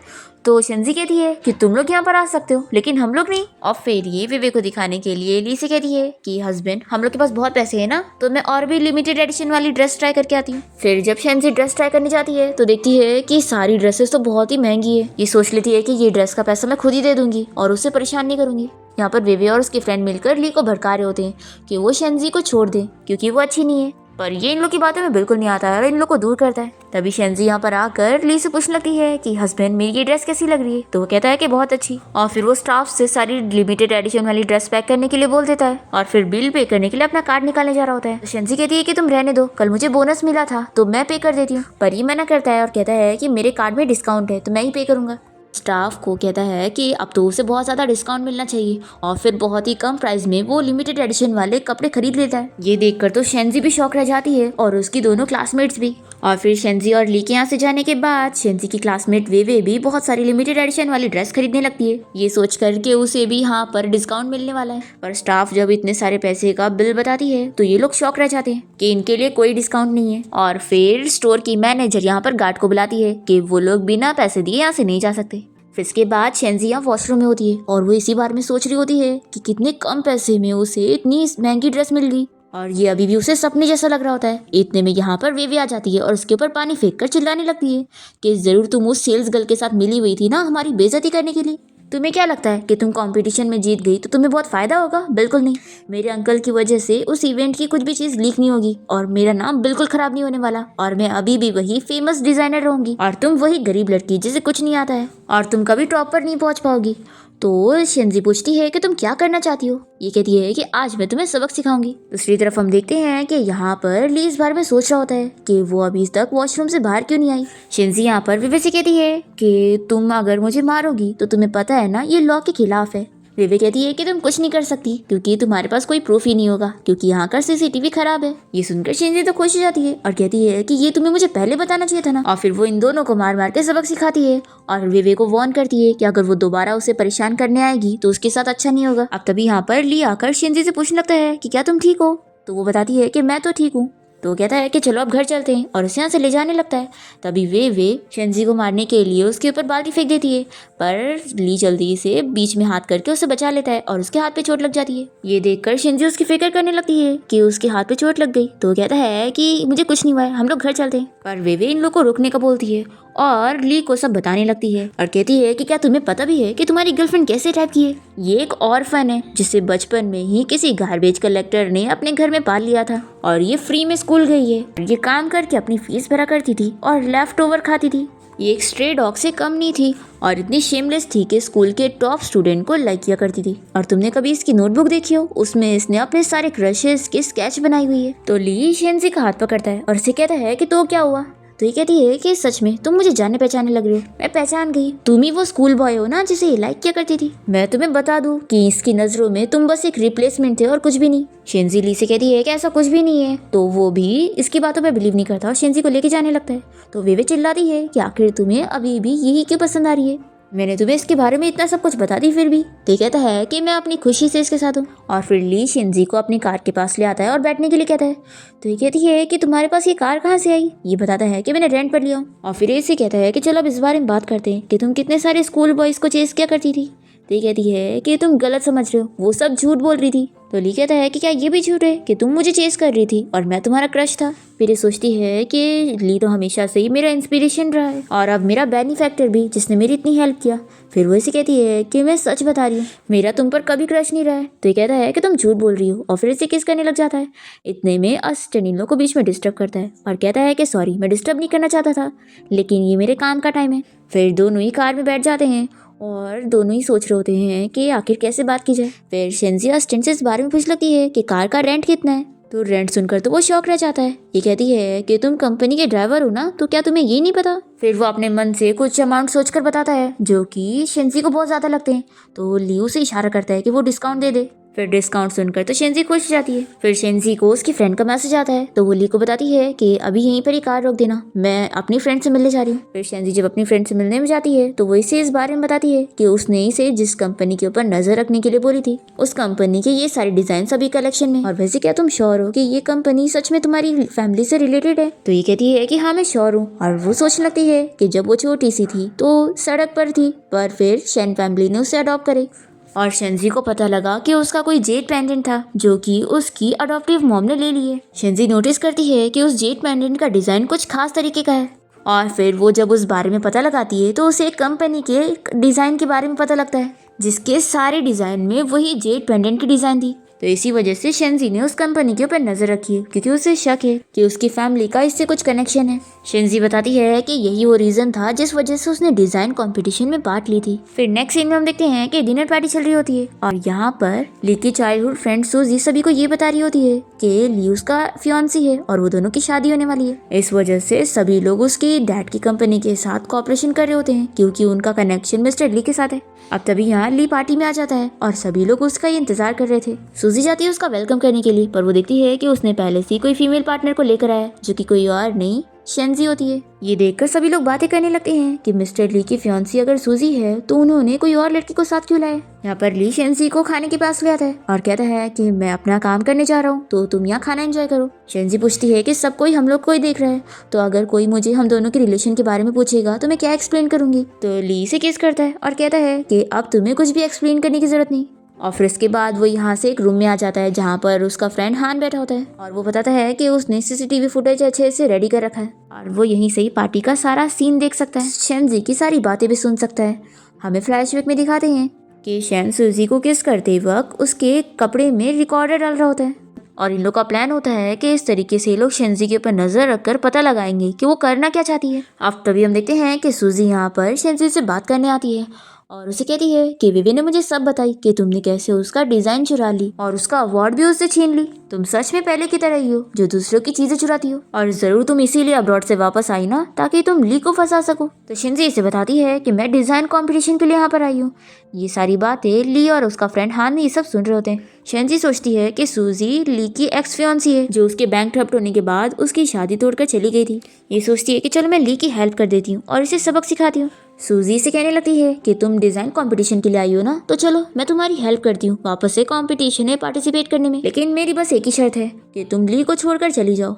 तो शेंजी कहती है कि तुम लोग यहाँ पर आ सकते हो लेकिन हम लोग नहीं। और फिर ये विवे को दिखाने के लिए ली से कहती है कि हस्बैंड, हम लोग के पास बहुत पैसे है ना, तो मैं और भी लिमिटेड एडिशन वाली ड्रेस ट्राई करके आती हूँ। फिर जब शेंजी ड्रेस ट्राई करने जाती है तो देखती है कि सारी ड्रेसेस तो बहुत ही महंगी है। ये सोच लेती है कि ये ड्रेस का पैसा मैं खुद ही दे दूंगी और उससे परेशान नहीं करूंगी। यहाँ पर विवे और उसके फ्रेंड मिलकर ली को भड़का रहे होते हैं कि वो शेंजी को छोड़ दे क्योंकि वो अच्छी नहीं है, पर ये इन लोग की बातों में बिल्कुल नहीं आता है और इन लोग को दूर करता है। तभी शेंजी यहाँ पर आकर ली से पूछने लगती है कि हस्बैंड, मेरी ये ड्रेस कैसी लग रही है? तो वो कहता है कि बहुत अच्छी, और फिर वो स्टाफ से सारी लिमिटेड एडिशन वाली ड्रेस पैक करने के लिए बोल देता है और फिर बिल पे करने के लिए अपना कार्ड निकालने जा रहा होता है। तो शेंजी कहती है कि तुम रहने दो, कल मुझे बोनस मिला था तो मैं पे कर देती हूँ, पर ये मना करता है और कहता है कि मेरे कार्ड में डिस्काउंट है तो मैं ही पे करूंगा। स्टाफ को कहता है कि अब तो उसे बहुत ज़्यादा डिस्काउंट मिलना चाहिए और फिर बहुत ही कम प्राइस में वो लिमिटेड एडिशन वाले कपड़े खरीद लेता है। ये देखकर तो शेंजी भी शॉक रह जाती है और उसकी दोनों क्लासमेट्स भी। और फिर शेंजी और ली के यहाँ से जाने के बाद शेंजी की क्लासमेट वे भी बहुत सारी लिमिटेड एडिशन वाली ड्रेस खरीदने लगती है, ये सोच कर के उसे भी यहाँ पर डिस्काउंट मिलने वाला है। पर स्टाफ जब इतने सारे पैसे का बिल बताती है तो ये लोग शॉक रह जाते हैं कि इनके लिए कोई डिस्काउंट नहीं है। और फिर स्टोर की मैनेजर यहाँ पर गार्ड को बुलाती है कि वो लोग बिना पैसे दिए यहाँ से नहीं जा सकते। फिर इसके बाद शेंजी यहाँ वॉशरूम में होती है और वो इसी बारे में सोच रही होती है कि कितने कम पैसे में उसे इतनी महंगी ड्रेस मिल गई और ये अभी भी उसे सपने जैसा लग रहा होता है। इतने में यहाँ पर वे आ जाती है और उसके ऊपर पानी फेंक कर चिल्लाने लगती है कि जरूर तुम उस सेल्स गर्ल के साथ मिली हुई थी ना हमारी बेइज्जती करने के लिए। तुम्हें क्या लगता है कि तुम कंपटीशन में जीत गई तो तुम्हें बहुत फायदा होगा? बिल्कुल नहीं, मेरे अंकल की वजह से उस इवेंट की कुछ भी चीज लीक नहीं होगी और मेरा नाम बिल्कुल खराब नहीं होने वाला और मैं अभी भी वही फेमस डिजाइनर रहूंगी और तुम वही गरीब लड़की जिसे कुछ नहीं आता है और तुम कभी टॉप पर नहीं पहुंच पाओगी। तो शेंजी पूछती है कि तुम क्या करना चाहती हो? ये कहती है कि आज मैं तुम्हें सबक सिखाऊंगी। दूसरी तरफ हम देखते हैं कि यहाँ पर ली इस बारे में सोच रहा होता है कि वो अभी तक वॉशरूम से बाहर क्यों नहीं आई। शेंजी यहाँ पर विवे से कहती है कि तुम अगर मुझे मारोगी तो तुम्हें पता है ना ये लॉ के खिलाफ है, वेवे कहती है कि तुम कुछ नहीं कर सकती क्योंकि तुम्हारे पास कोई प्रूफ ही नहीं होगा क्योंकि यहाँ का सीसीटीवी खराब है। ये सुनकर शेंजी तो खुश हो जाती है और कहती है कि ये तुम्हें मुझे पहले बताना चाहिए था ना। और फिर वो इन दोनों को मार मार के सबक सिखाती है और वेवे को वार्न करती है कि अगर वो दोबारा उसे परेशान करने आएगी तो उसके साथ अच्छा नहीं होगा। अब तभी यहाँ पर ली आकर शेंजी से पूछने लगता है कि क्या तुम ठीक हो। तो वो बताती है कि मैं तो ठीक हूँ। तो कहता है कि चलो अब घर चलते हैं और उसे यहाँ से ले जाने लगता है। तभी वे शेंजी को मारने के लिए उसके ऊपर बाल्टी फेंक देती है, पर ली जल्दी से बीच में हाथ करके उसे बचा लेता है और उसके हाथ पे चोट लग जाती है। ये देखकर शेंजी उसकी फिक्र करने लगती है कि उसके हाथ पे चोट लग गई। तो कहता है कि मुझे कुछ नहीं हुआ है, हम लोग घर चलते हैं। पर वे इन लोग को रोकने का बोलती है और ली को सब बताने लगती है और कहती है कि क्या तुम्हें पता भी है कि तुम्हारी गर्लफ्रेंड कैसे टाइप की है। ये एक ऑर्फन है जिसे बचपन में ही किसी गार्बेज कलेक्टर ने अपने घर में पाल लिया था और ये फ्री में स्कूल गई है। ये काम करके अपनी फीस भरा करती थी और लेफ्ट ओवर खाती थी। ये एक स्ट्रे डॉग से कम नहीं थी और इतनी शेमलेस थी कि स्कूल के टॉप स्टूडेंट को लाइक किया करती थी। और तुमने कभी इसकी नोटबुक देखी हो, उसमें इसने अपने सारे क्रशेस की स्केच बनाई हुई है। तो ली शेंजी का हाथ पकड़ता है और इसे कहता है कि तो क्या हुआ। तो ये कहती है कि सच में तुम मुझे जाने पहचाने लग रहे हो। मैं पहचान गई, तुम ही वो स्कूल बॉय हो ना जिसे ये लाइक किया करती थी। मैं तुम्हें बता दूं कि इसकी नजरों में तुम बस एक रिप्लेसमेंट थे और कुछ भी नहीं। शेंजी ली से कहती है कि ऐसा कुछ भी नहीं है। तो वो भी इसकी बातों पर बिलीव नहीं करता और शेंजी को लेके जाने लगता है। तो वे चिल्लाती है कि आखिर तुम्हें अभी भी यही क्यों पसंद आ रही है, मैंने तुम्हें इसके बारे में इतना सब कुछ बता दी फिर भी। तो कहता है कि मैं अपनी खुशी से इसके साथ हूँ। और फिर ली शेंजी को अपनी कार के पास ले आता है और बैठने के लिए कहता है। तो ये कहती है कि तुम्हारे पास ये कार कहाँ से आई। ये बताता है कि मैंने रेंट पर लिया हूँ। और फिर इसे कहता है कि चलो अब इस बारे में बात करते हैं कि तुम कितने सारे स्कूल बॉयज को चेस किया करती थी। तो ये कहती है कि तुम गलत समझ रहे हो, वो सब झूठ बोल रही थी। तो ली कहता है कि क्या ये भी झूठ है कि तुम मुझे चेस कर रही थी और मैं तुम्हारा क्रश था। फिर ये सोचती है कि ली तो हमेशा से ही मेरा इंस्पिरेशन रहा है और अब मेरा बेनिफैक्टर भी, जिसने मेरी इतनी हेल्प किया। फिर वो इसे कहती है कि मैं सच बता रही हूँ, मेरा तुम पर कभी क्रश नहीं रहा है। तो ये कहता है कि तुम झूठ बोल रही हो और फिर इसे किस करने लग जाता है। इतने में असिस्टेंट इन लोग को बीच में डिस्टर्ब करता है और कहता है कि सॉरी, मैं डिस्टर्ब नहीं करना चाहता था, लेकिन ये मेरे काम का टाइम है। फिर दोनों ही कार में बैठ जाते हैं और दोनों ही सोच रहे होते हैं कि आखिर कैसे बात की जाए। फिर शेंजी असिस्टेंट से इस बारे में पूछ लगती है कि कार का रेंट कितना है। तो रेंट सुनकर तो वो शॉक रह जाता है। ये कहती है कि तुम कंपनी के ड्राइवर हो ना, तो क्या तुम्हें ये नहीं पता। फिर वो अपने मन से कुछ अमाउंट सोचकर बताता है जो कि शेंजी को बहुत ज्यादा लगते हैं। तो लियो से इशारा करता है कि वो डिस्काउंट दे दे। फिर डिस्काउंट सुनकर तो शेंजी खुश हो जाती है। फिर शेंजी को उसकी फ्रेंड का मैसेज आता है। तो वो ली को बताती है कि अभी यहीं पर ही कार रोक देना, मैं अपनी फ्रेंड से मिलने जा रही हूँ। फिर शेंजी जब अपनी फ्रेंड से मिलने में जाती है तो वो इसे इस बारे में बताती है कि उसने इसे जिस कंपनी के ऊपर नजर रखने के लिए बोली थी, उस कंपनी के ये सारे डिजाइन अभी कलेक्शन में। और वैसे क्या तुम श्योर हो कि ये कंपनी सच में तुम्हारी फैमिली से रिलेटेड है। तो ये कहती है कि हाँ मैं श्योर हूँ। और वो सोचने लगती है कि जब वो छोटी सी थी तो सड़क पर थी, पर फिर शेन फैमिली ने उसे अडॉप्ट करे। और शेंजी को पता लगा कि उसका कोई जेट पेंडेंट था जो कि उसकी अडॉप्टिव मॉम ने ले ली है। शेंजी नोटिस करती है कि उस जेट पेंडेंट का डिजाइन कुछ खास तरीके का है। और फिर वो जब उस बारे में पता लगाती है तो उसे एक कंपनी के डिजाइन के बारे में पता लगता है जिसके सारे डिजाइन में वही जेट पेंडेंट की डिजाइन थी। तो इसी वजह से शेंजी ने उस कंपनी के ऊपर नजर रखी है क्योंकि उसे शक है कि उसकी फैमिली का इससे कुछ कनेक्शन है। शेंजी बताती है कि यही वो रीजन था जिस वजह से उसने डिजाइन कंपटीशन में पार्ट ली थी। फिर नेक्स्ट सीन में हम देखते हैं कि डिनर पार्टी चल रही होती है और यहाँ पर ली की चाइल्डहुड फ्रेंड सूजी सभी को ये बता रही होती है कि ली उसका फियांसी है और वो दोनों की शादी होने वाली है। इस वजह से सभी लोग उसके डैड की कंपनी के साथ कोऑपरेशन कर रहे होते हैं क्योंकि उनका कनेक्शन मिस्टर ली के साथ है। अब तभी यहाँ ली पार्टी में आ जाता है और सभी लोग उसका ही इंतजार कर रहे थे। सूजी जाती है उसका वेलकम करने के लिए, पर वो देखती है कि उसने पहले से कोई फीमेल पार्टनर को लेकर आया जो कि कोई और नहीं शेंजी होती है। ये देखकर सभी लोग बातें करने लगते हैं कि मिस्टर ली की फियांसी अगर सूजी है तो उन्होंने कोई और लड़की को साथ क्यों लाया। यहाँ पर ली शेंजी को खाने के पास ले आता है और कहता है कि मैं अपना काम करने जा रहा हूँ तो तुम यहाँ खाना एंजॉय करो। शेंजी पूछती है कि सब कोई हम लोग को ही देख रहा है, तो अगर कोई मुझे हम दोनों के रिलेशन के बारे में पूछेगा तो मैं क्या एक्सप्लेन करूंगी। तो ली से किस करता है और कहता है कि अब तुम्हें कुछ भी एक्सप्लेन करने की जरूरत नहीं। और फिर इसके बाद वो यहाँ से एक रूम में आ जाता है जहाँ पर उसका फ्रेंड हान बैठा होता है और वो बताता है कि उसने सीसीटीवी फुटेज अच्छे से रेडी कर रखा है और वो यहीं से ही पार्टी का सारा सीन देख सकता है, शेंजी की सारी बातें भी सुन सकता है। हमें फ्लैशबैक में दिखाते हैं कि शेन सूजी को किस करते वक्त उसके कपड़े में रिकॉर्डर डाल रहा होता है और इन लोग का प्लान होता है कि इस तरीके से लोग शेंजी के ऊपर नजर रखकर पता लगाएंगे कि वो करना क्या चाहती है। अब तभी हम देखते हैं कि सूजी यहाँ पर शेंजी से बात करने आती है और उसे कहती है कि विवी ने मुझे सब बताई कि तुमने कैसे उसका डिजाइन चुरा ली और उसका अवार्ड भी उससे छीन ली। तुम सच में पहले की तरह ही हो जो दूसरों की चीजें चुराती हो, और जरूर तुम इसीलिए अब्रॉड से वापस आई ना, ताकि तुम ली को फंसा सको। तो शिंजी इसे बताती है कि मैं डिजाइन कंपटीशन के लिए यहाँ पर आई हूँ। ये सारी बातें ली और उसका फ्रेंड हान ये सब सुन रहे होते हैं। शिंजी सोचती है कि सूजी ली की एक्स फियांसी है जो उसके बैंकक्रप्ट होने के बाद उसकी शादी तोड़कर चली गई थी। ये सोचती है कि चलो मैं ली की हेल्प कर देती हूँ और इसे सबक सिखाती हूँ। सूजी से कहने लगती है कि तुम डिजाइन कंपटीशन के लिए आई हो ना, तो चलो मैं तुम्हारी हेल्प करती हूँ वापस से कंपटीशन में पार्टिसिपेट करने में, लेकिन मेरी बस एक ही शर्त है कि तुम ली को छोड़कर चली जाओ।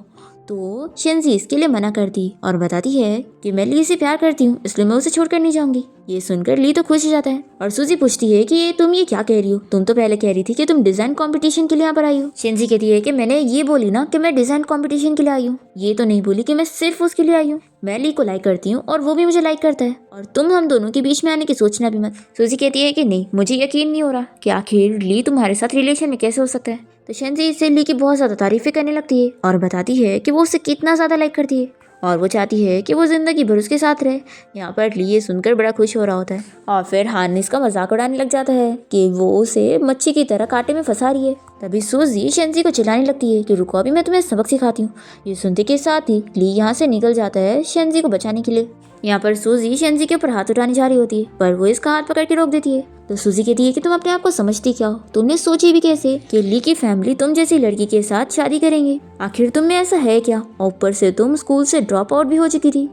तो शिंजी इसके लिए मना करती और बताती है कि मैं ली से प्यार करती हूँ, इसलिए मैं उसे छोड़कर नहीं जाऊंगी। ये सुनकर ली तो खुश हो जाता है और सूजी पूछती है कि तुम ये क्या कह रही हो, तुम तो पहले कह रही थी कि तुम डिजाइन कंपटीशन के लिए यहाँ पर आई हो। शिंजी कहती है कि मैंने ये बोली ना कि मैं डिजाइन कंपटीशन के लिए आई हूँ, ये तो नहीं बोली कि मैं सिर्फ उसके लिए आई हूँ। मैं ली को लाइक करती हूँ और वो भी मुझे लाइक करता है, और तुम हम दोनों के बीच में आने की सोचना भी मत। सूजी कहती है कि नहीं, मुझे यकीन नहीं हो रहा कि आखिर ली तुम्हारे साथ रिलेशन में कैसे हो सकता है। तो शिंजी इससे ली की बहुत ज्यादा तारीफें करने लगती है और बताती है कि वो उसे कितना ज्यादा लाइक करती है और वो चाहती है कि वो जिंदगी भर उसके साथ रहे। यहाँ पर ली ये सुनकर बड़ा खुश हो रहा होता है और फिर हान इसका मजाक उड़ाने लग जाता है कि वो उसे मच्छी की तरह कांटे में फंसा रही है। तभी सूजी शिंजी को चिल्लाने लगती है कि रुको, अभी मैं तुम्हें सबक सिखाती हूँ। ये सुनते के साथ ही ली यहाँ से निकल जाता है शिंजी को बचाने के लिए। यहाँ पर सूजी शिंजी के ऊपर हाथ उठाने जा रही होती है, पर वो इसका हाथ पकड़ के रोक देती है। तो सूजी कहती है कि तुम अपने आप को समझती क्या हो, तुमने सोची भी कैसे कि ली की फैमिली तुम जैसी लड़की के साथ शादी करेंगे। आखिर तुम में ऐसा है क्या, और ऊपर से तुम स्कूल से ड्रॉप आउट भी हो चुकी थी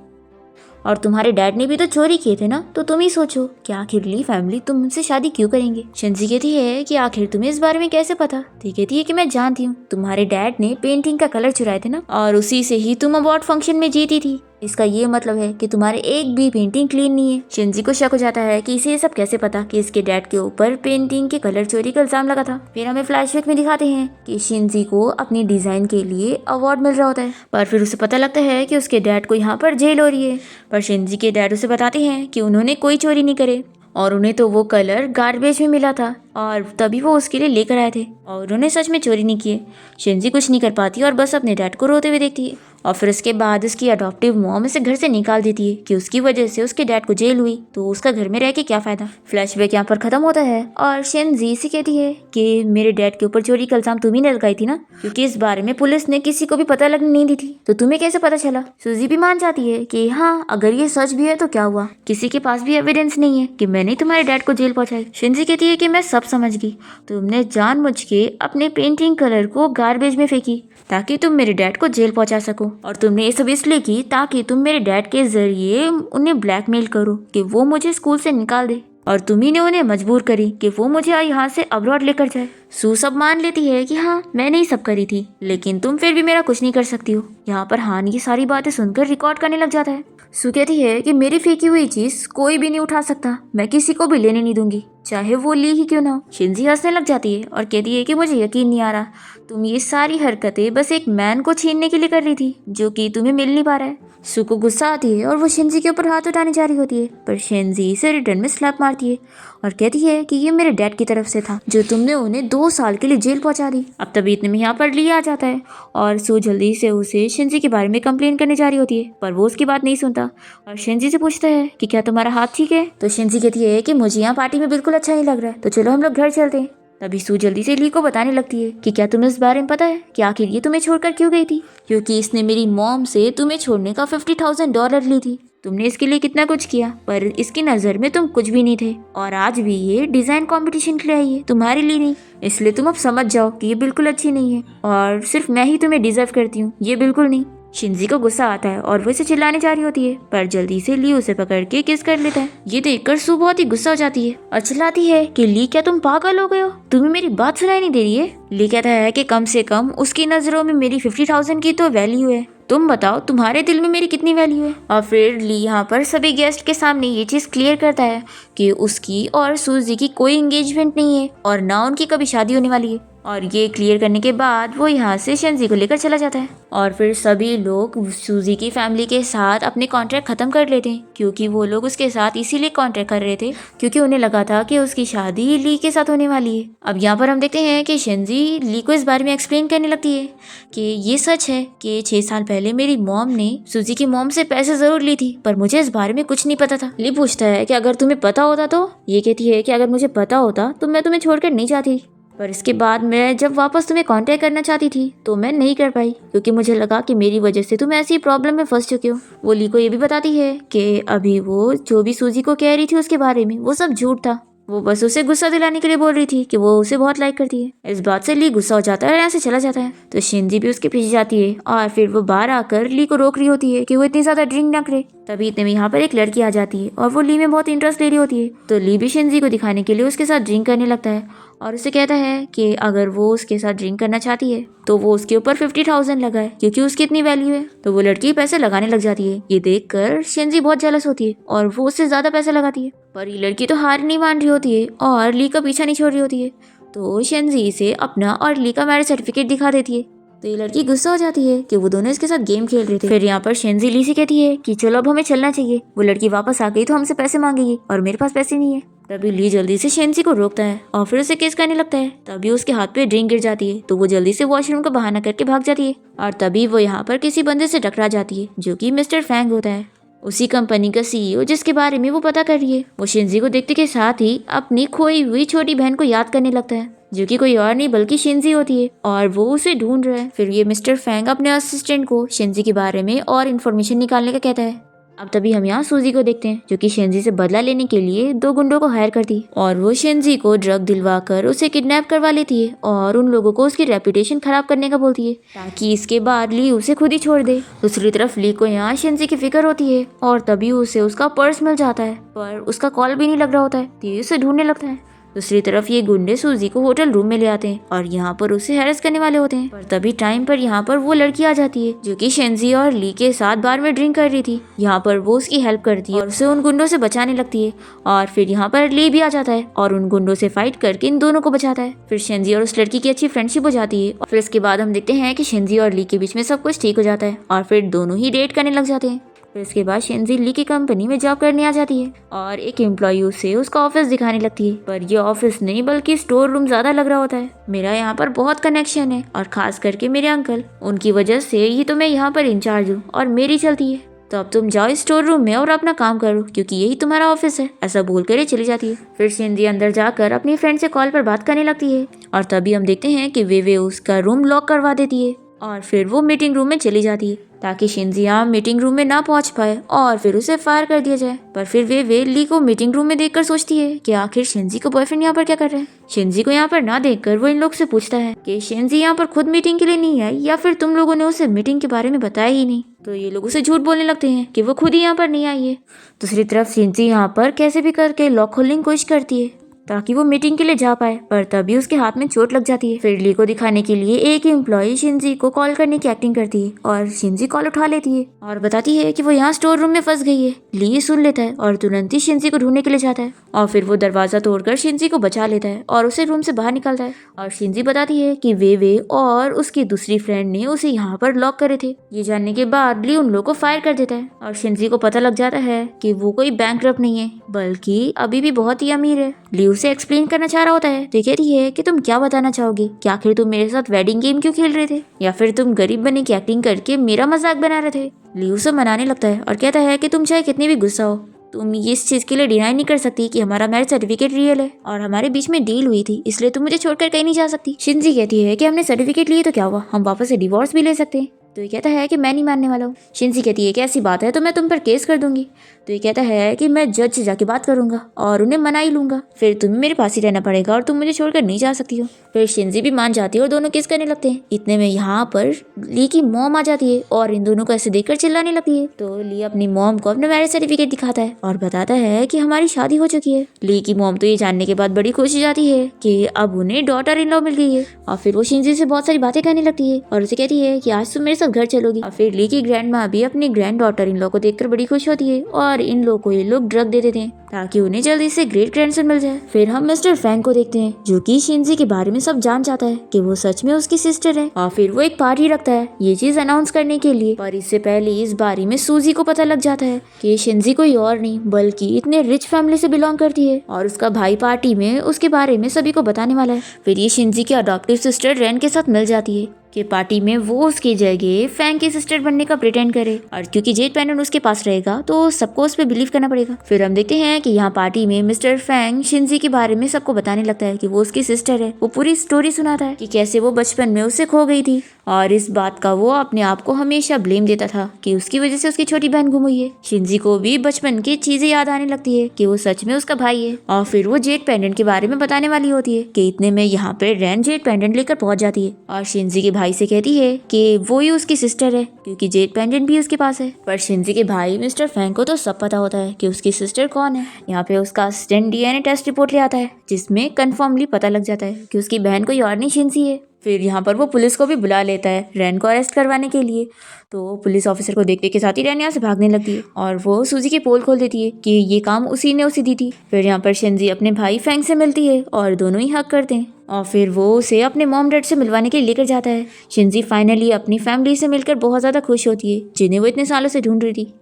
और तुम्हारे डैड ने भी तो चोरी किए थे ना, तो तुम ही सोचो कि आखिर ली फैमिली तुमसे शादी क्यों करेंगे। शिंजी कहती है कि आखिर तुम्हें इस बारे में कैसे पता। तो कहती है कि मैं जानती हूँ, तुम्हारे डैड ने पेंटिंग का कलर चुराए थे ना, और उसी से ही तुम अवार्ड फंक्शन में जीती थी। इसका ये मतलब है कि तुम्हारे एक भी पेंटिंग क्लीन नहीं है। शिंजी को शक हो जाता है कि इसे ये सब कैसे पता कि इसके डैड के ऊपर पेंटिंग के कलर चोरी का इल्जाम लगा था। फिर हमें फ्लैशबैक में दिखाते हैं कि शिंजी को अपनी डिजाइन के लिए अवार्ड मिल रहा होता है, पर फिर उसे पता लगता है कि उसके डैड को यहाँ पर जेल हो रही है। पर शिंजी के डैड उसे बताते हैं कि उन्होंने कोई चोरी नहीं करे और उन्हें तो वो कलर गार्बेज में मिला था और तभी वो उसके लिए लेकर आए थे और उन्होंने सच में चोरी नहीं की। शिंजी कुछ नहीं कर पाती और बस अपने डैड को रोते हुए देखती है और फिर उसके बाद उसकी अडॉप्टिव मॉम इसे घर से निकाल देती है कि उसकी वजह से उसके डैड को जेल हुई, तो उसका घर में रह के क्या फायदा। फ्लैशबैक यहाँ पर खत्म होता है और शिंजी से कहती है कि मेरे डैड के ऊपर चोरी का इल्जाम तुम ही ने लगाई थी ना, क्योंकि इस बारे में पुलिस ने किसी को भी पता लगने नहीं दी थी, तो तुम्हें कैसे पता चला। सूजी भी मान जाती है कि हाँ, अगर ये सच भी है तो क्या हुआ, किसी के पास भी एविडेंस नहीं है कि मैंने तुम्हारे डैड को जेल पहुंचाई। शिंजी कहती है कि मैं सब समझ गई, तुमने जानबूझ के अपने पेंटिंग कलर को गार्बेज में फेंकी ताकि तुम मेरे डैड को जेल पहुंचा सको, और तुमने ये सब इसलिए की ताकि तुम मेरे डैड के जरिए उन्हें ब्लैकमेल करो कि वो मुझे स्कूल से निकाल दे, और तुम्ही ने उन्हें मजबूर करी कि वो मुझे यहाँ से अब्रॉड लेकर जाए। सू सब मान लेती है कि हाँ, मैंने ही सब करी थी, लेकिन तुम फिर भी मेरा कुछ नहीं कर सकती हो। यहाँ पर हान ये सारी बातें सुनकर रिकॉर्ड करने लग जाता है। सू कहती है कि मेरी फेंकी हुई चीज कोई भी नहीं उठा सकता, मैं किसी को भी लेने नहीं दूंगी, चाहे वो ली ही क्यों ना हो। शिंजी हंसने लग जाती है और कहती है कि मुझे यकीन नहीं आ रहा, तुम ये सारी हरकतें बस एक मैन को छीनने के लिए कर रही थी जो कि तुम्हें मिल नहीं पा रहा है। सू को गुस्सा आती है और वो शिंजी के ऊपर हाथ उठाने जा रही होती है, पर शिंजी इसे रिटर्न में स्लैप मारती है और कहती है कि ये मेरे डैड की तरफ से था जो तुमने उन्हें 2 साल के लिए जेल पहुंचा दी। अब तभी इतने में यहाँ पर ली आ जाता है और सू जल्दी से उसे शिंजी के बारे में कंप्लेन करने जा रही होती है, पर वो उसकी बात नहीं सुनता और शिंजी से पूछता है कि क्या तुम्हारा हाथ ठीक है। तो शिंजी कहती है कि मुझे यहाँ पार्टी में बिल्कुल अच्छा नहीं लग रहा है, तो चलो हम लोग घर चलते हैं। तभी सू जल्दी से ली को बताने लगती है कि क्या तुम्हें इस बारे में पता है कि आखिर ये तुम्हें छोड़कर क्यों गई थी, क्योंकि इसने मेरी मॉम से तुम्हें छोड़ने का $50,000 ली थी। तुमने इसके लिए कितना कुछ किया, पर इसकी नज़र में तुम कुछ भी नहीं थे, और आज भी ये डिज़ाइन कंपटीशन के लिए आई है, तुम्हारे लिए नहीं। इसलिए तुम अब समझ जाओ कि ये बिल्कुल अच्छी नहीं है और सिर्फ मैं ही तुम्हें डिजर्व करती हूँ, ये बिल्कुल नहीं। शिंजी को गुस्सा आता है और वो इसे चिल्लाने जा रही होती है, पर जल्दी से ली उसे पकड़ के किस कर लेता है। ये देखकर सू बहुत ही गुस्सा हो जाती है और चिल्लाती है कि ली, क्या तुम पागल हो गए हो, तुम्हें मेरी बात सुनाई नहीं दे रही है। ली कहता है कि कम से कम उसकी नजरों में मेरी 50,000 की तो वैल्यू है, तुम बताओ तुम्हारे दिल में मेरी कितनी वैल्यू है। और फिर ली यहाँ पर सभी गेस्ट के सामने ये चीज क्लियर करता है कि उसकी और सूजी की कोई एंगेजमेंट नहीं है और ना उनकी कभी शादी होने वाली है, और ये क्लियर करने के बाद वो यहाँ से शेंजी को लेकर चला जाता है और फिर सभी लोग सूजी की फैमिली के साथ अपने कॉन्ट्रैक्ट खत्म कर लेते हैं, क्योंकि वो लोग उसके साथ इसीलिए कॉन्ट्रैक्ट कर रहे थे क्योंकि उन्हें लगा था कि उसकी शादी ली के साथ होने वाली है। अब यहाँ पर हम देखते हैं कि शेंजी ली को इस बारे में एक्सप्लेन करने लगती है कि ये सच है कि 6 साल पहले मेरी मॉम ने सूजी की मॉम से पैसे जरूर ली थी, पर मुझे इस बारे में कुछ नहीं पता था। ली पूछता है कि अगर तुम्हें पता होता तो? ये कहती है कि अगर मुझे पता होता तो मैं तुम्हें छोड़कर नहीं जाती, पर इसके बाद मैं जब वापस तुम्हें कांटेक्ट करना चाहती थी तो मैं नहीं कर पाई क्योंकि मुझे लगा कि मेरी वजह से तुम ऐसी प्रॉब्लम में फंस चुके हो। वो ली को ये भी बताती है कि अभी वो जो भी सूजी को कह रही थी उसके बारे में वो सब झूठ था, वो बस उसे गुस्सा दिलाने के लिए बोल रही थी कि वो उसे बहुत लाइक करती है। इस बात से ली गुस्सा हो जाता है और यहाँ से चला जाता है। तो शेंजी भी उसके पीछे जाती है और फिर वो बाहर आकर ली को रोक रही होती है कि वो इतनी ज्यादा ड्रिंक ना करे। तभी इतने में यहाँ पर एक लड़की आ जाती है और वो ली में बहुत इंटरेस्ट ले रही होती है। तो ली भी शेंजी को दिखाने के लिए उसके साथ ड्रिंक करने लगता है और उसे कहता है कि अगर वो उसके साथ ड्रिंक करना चाहती है तो वो उसके ऊपर 50,000 लगाए क्योंकि उसकी इतनी वैल्यू है। तो वो लड़की पैसे लगाने लग जाती है। ये देखकर शेंजी बहुत जेलस होती है और वो उससे ज्यादा पैसे लगाती है, पर ये लड़की तो हार नहीं मान रही होती है और ली का पीछा नहीं छोड़ रही होती है। तो शेंजी इसे अपना और ली का मैरिज सर्टिफिकेट दिखा देती है। तो ये लड़की गुस्सा हो जाती है कि वो दोनों इसके साथ गेम खेल रहे थे। फिर यहाँ पर शेंजी ली से कहती है कि चलो अब हमें चलना चाहिए, वो लड़की वापस आ गई तो हमसे पैसे मांगेगी और मेरे पास पैसे नहीं है। तभी ली जल्दी से शेंजी को रोकता है और फिर उसे किस करने लगता है। तभी उसके हाथ पे ड्रिंक गिर जाती है तो वो जल्दी से वॉशरूम का बहाना करके भाग जाती है और तभी वो यहाँ पर किसी बंदे से टकरा जाती है जो कि मिस्टर फैंग होता है, उसी कंपनी का सीईओ जिसके बारे में वो पता कर रही है। वो शेंजी को देखते के साथ ही अपनी खोई हुई छोटी बहन को याद करने लगता है जो कि कोई और नहीं बल्कि शेंजी होती है और वो उसे ढूंढ रहा है। फिर ये मिस्टर फैंग अपने असिस्टेंट को शेंजी के बारे में और इन्फॉर्मेशन निकालने का कहता है। अब तभी हम यहाँ सूजी को देखते हैं जो कि शेंजी से बदला लेने के लिए 2 गुंडों को हायर करती है और वो शेंजी को ड्रग दिलवा कर उसे किडनैप करवा लेती है और उन लोगों को उसकी रेपुटेशन खराब करने का बोलती है ताकि इसके बाद ली उसे खुद ही छोड़ दे। दूसरी तरफ ली को यहाँ शेंजी की फिक्र होती है और तभी उसे उसका पर्स मिल जाता है, पर उसका कॉल भी नहीं लग रहा होता है। तो उसे ढूंढने लगता है। दूसरी तरफ ये गुंडे सूजी को होटल रूम में ले आते हैं और यहाँ पर उसे हैरेस करने वाले होते हैं, पर तभी टाइम पर यहाँ पर वो लड़की आ जाती है जो कि शेंजी और ली के साथ बार में ड्रिंक कर रही थी। यहाँ पर वो उसकी हेल्प करती है और उसे उन गुंडों से बचाने लगती है और फिर यहाँ पर ली भी आ जाता है और उन गुंडों से फाइट करके इन दोनों को बचाता है। फिर शेंजी और उस लड़की की अच्छी फ्रेंडशिप हो जाती है और फिर इसके बाद हम देखते हैं कि शेंजी और ली के बीच में सब कुछ ठीक हो जाता है और फिर दोनों ही डेट करने लग जाते हैं। फिर इसके बाद शेंजी ली की कंपनी में जॉब करने आ जाती है और एक एम्प्लॉय उसे उसका ऑफिस दिखाने लगती है, पर ये ऑफिस नहीं बल्कि स्टोर रूम ज्यादा लग रहा होता है। मेरा यहाँ पर बहुत कनेक्शन है और खास करके मेरे अंकल, उनकी वजह से ही तो मैं यहाँ पर इंचार्ज हूँ और मेरी चलती है। तो अब तुम जाओ स्टोर रूम में और अपना काम करो क्योंकि यही तुम्हारा ऑफिस है, ऐसा बोलकर ये चली जाती है। फिर शेंजी अंदर जाकर अपनी फ्रेंड से कॉल पर बात करने लगती है और तभी हम देखते हैं कि वे उसका रूम लॉक करवा देती है और फिर वो मीटिंग रूम में चली जाती है ताकि शेंजी यहाँ मीटिंग रूम में ना पहुंच पाए और फिर उसे फायर कर दिया जाए। पर फिर वे ली को मीटिंग रूम में देखकर सोचती है कि आखिर शेंजी को बॉयफ्रेंड यहाँ पर क्या कर रहे हैं। शेंजी को यहाँ पर ना देखकर वो इन लोग से पूछता है कि शेंजी यहाँ पर खुद मीटिंग के लिए नहीं आई या फिर तुम लोगों ने उसे मीटिंग के बारे में बताया ही नहीं। तो ये लोग उसे झूठ बोलने लगते हैं कि वो खुद ही यहाँ पर नहीं आई है। दूसरी तरफ शेंजी यहाँ पर कैसे भी करके लॉक खोलने की कोशिश करती है ताकि वो मीटिंग के लिए जा पाए, पर तभी उसके हाथ में चोट लग जाती है। फिर ली को दिखाने के लिए एक एम्प्लॉय शिंजी को कॉल करने की एक्टिंग करती है और शिंजी कॉल उठा लेती है और बताती है कि वो यहाँ स्टोर रूम में फंस गई है। ली सुन लेता है और तुरंत ही शिंजी को ढूंढने के लिए जाता है और फिर वो दरवाजा तोड़कर शिंजी को बचा लेता है और उसे रूम से बाहर निकालता है और शिंजी बताती है कि वे और उसकी दूसरी फ्रेंड ने उसे यहाँ पर लॉक करे थे। ये जानने के बाद ली उन लोगों को फायर कर देता है और शिंजी को पता लग जाता है कि वो कोई बैंकरप्ट नहीं है बल्कि अभी भी बहुत ही अमीर है। ली उसे एक्सप्लेन करना चाह रहा होता है तो कहती है कि तुम क्या बताना चाहोगे, कि आखिर तुम मेरे साथ वेडिंग गेम क्यों खेल रहे थे या फिर तुम गरीब बनने की एक्टिंग करके मेरा मजाक बना रहे थे। ली उसे मनाने लगता है और कहता है कि तुम चाहे कितनी भी गुस्सा हो, तुम इस चीज के लिए डिनाई नहीं कर सकती कि हमारा मैरिज सर्टिफिकेट रियल है और हमारे बीच में डील हुई थी, इसलिए तुम मुझे छोड़कर कहीं नहीं जा सकती। शिंजी कहती है कि हमने सर्टिफिकेट लिए तो क्या हुआ, हम वापस से डिवोर्स भी ले सकते हैं। तो ये कहता है कि मैं नहीं मानने वाला हूँ। शिंजी कहती है कि ऐसी बात है तो मैं तुम पर केस कर दूंगी। तो ये कहता है कि मैं जज से जाके बात करूंगा और उन्हें मना ही लूंगा, फिर तुम्हें मेरे पास ही रहना पड़ेगा और तुम मुझे छोड़कर नहीं जा सकती हो। फिर शिंजी भी मान जाती है और दोनों किस करने लगते हैं। इतने में यहाँ पर ली की मॉम आ जाती है और इन दोनों को ऐसे देखकर चिल्लाने लगती है। तो ली अपनी मॉम को अपना मैरिज सर्टिफिकेट दिखाता है और बताता है कि हमारी शादी हो चुकी है। ली की मॉम तो ये जानने के बाद बड़ी खुश हो जाती है कि अब उन्हें डॉटर इन लॉ मिल गई है और फिर वो शिंजी से बहुत सारी बातें करने लगती है और उसे कहती है कि आज तुम मेरे साथ घर चलोगी। और फिर ली की ग्रैंड माँ भी अपनी ग्रैंड डॉटर इन लॉ को देखकर बड़ी खुश होती है और इन लोग को ये लोग ड्रग दे देते हैं ताकि उन्हें जल्दी से ग्रेट ग्रैंडसन मिल जाए। फिर हम मिस्टर फैंग को देखते हैं जो कि शिंजी के बारे में सब जान जाता है कि वो सच में उसकी सिस्टर है, और फिर वो एक पार्टी रखता है ये चीज अनाउंस करने के लिए। पर इससे पहले इस बारे में सूजी को पता लग जाता है कि शिंजी कोई और नहीं बल्कि इतने रिच फैमिली से बिलोंग करती है, और उसका भाई पार्टी में उसके बारे में सभी को बताने वाला है। फिर ये शिंजी की अडॉप्टिव सिस्टर रेन के साथ मिल जाती है कि पार्टी में वो उसकी जगह फैंग की सिस्टर बनने का प्रिटेंड करे, और क्योंकि जेड पेंडेंट उसके पास रहेगा तो सबको उस पर बिलीव करना पड़ेगा। फिर हम देखते हैं कि यहाँ पार्टी में मिस्टर फैंग शिंजी के बारे में सबको बताने लगता है कि वो उसकी सिस्टर है। वो पूरी स्टोरी सुनाता है कि कैसे वो बचपन में उससे खो गई थी, और इस बात का वो अपने आप को हमेशा ब्लेम देता था कि उसकी वजह से उसकी छोटी बहन गुम हुई है। शिंजी को भी बचपन की चीजें याद आने लगती है कि वो सच में उसका भाई है, और फिर वो जेड पेंडेंट के बारे में बताने वाली होती है कि इतने में यहाँ पे रेन जेड पेंडेंट लेकर पहुंच जाती है और शिंजी के भाई से कहती है कि वो ही उसकी सिस्टर है क्योंकि जेड पेंडेंट भी उसके पास है। पर शिंजी के भाई मिस्टर फैंग को तो सब पता होता है कि उसकी सिस्टर कौन है। यहाँ पे उसका असिस्टेंट डीएनए टेस्ट रिपोर्ट ले आता है जिसमें कंफर्मली पता लग जाता है कि उसकी बहन कोई और नहीं शिंजी है। फिर यहाँ पर वो पुलिस को भी बुला लेता है रेन को अरेस्ट करवाने के लिए। तो पुलिस ऑफिसर को देखने के साथ ही रेन यहाँ से भागने लगती है और वो सूजी की पोल खोल देती है कि ये काम उसी ने उसे दी थी। फिर यहाँ पर शिंजी अपने भाई फैंग से मिलती है और दोनों ही हक करते हैं, और फिर वो उसे अपने मॉम डैड से मिलवाने के लिए लेकर जाता है। शिंजी फाइनली अपनी फैमिली से मिलकर बहुत ज़्यादा खुश होती है जिन्हें वो इतने सालों से ढूंढ रही थी।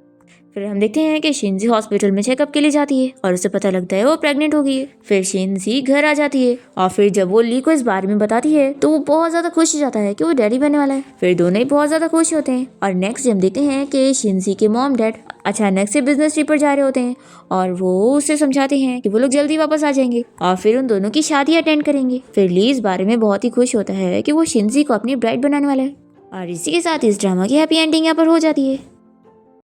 फिर हम देखते हैं कि शिंजी हॉस्पिटल में चेकअप के लिए जाती है और उसे पता लगता है वो प्रेग्नेंट हो गई है। फिर शिंजी घर आ जाती है और फिर जब वो ली को इस बारे में बताती है तो वो बहुत ज़्यादा खुश हो जाता है कि वो डैडी बनने वाला है। फिर दोनों ही बहुत ज़्यादा खुश होते हैं। और नेक्स्ट हम देखते हैं कि शिंजी के मॉम डैड अचानक से बिजनेस ट्रिप पर जा रहे होते हैं और वो उसे समझाते हैं कि वो लोग जल्दी वापस आ जाएंगे और फिर उन दोनों की शादी अटेंड करेंगे। फिर ली इस बारे में बहुत ही खुश होता है कि वो शिंजी को अपनी ब्राइड बनाने वाला है। और इसी के साथ इस ड्रामा की हैप्पी एंडिंग यहाँ पर हो जाती है।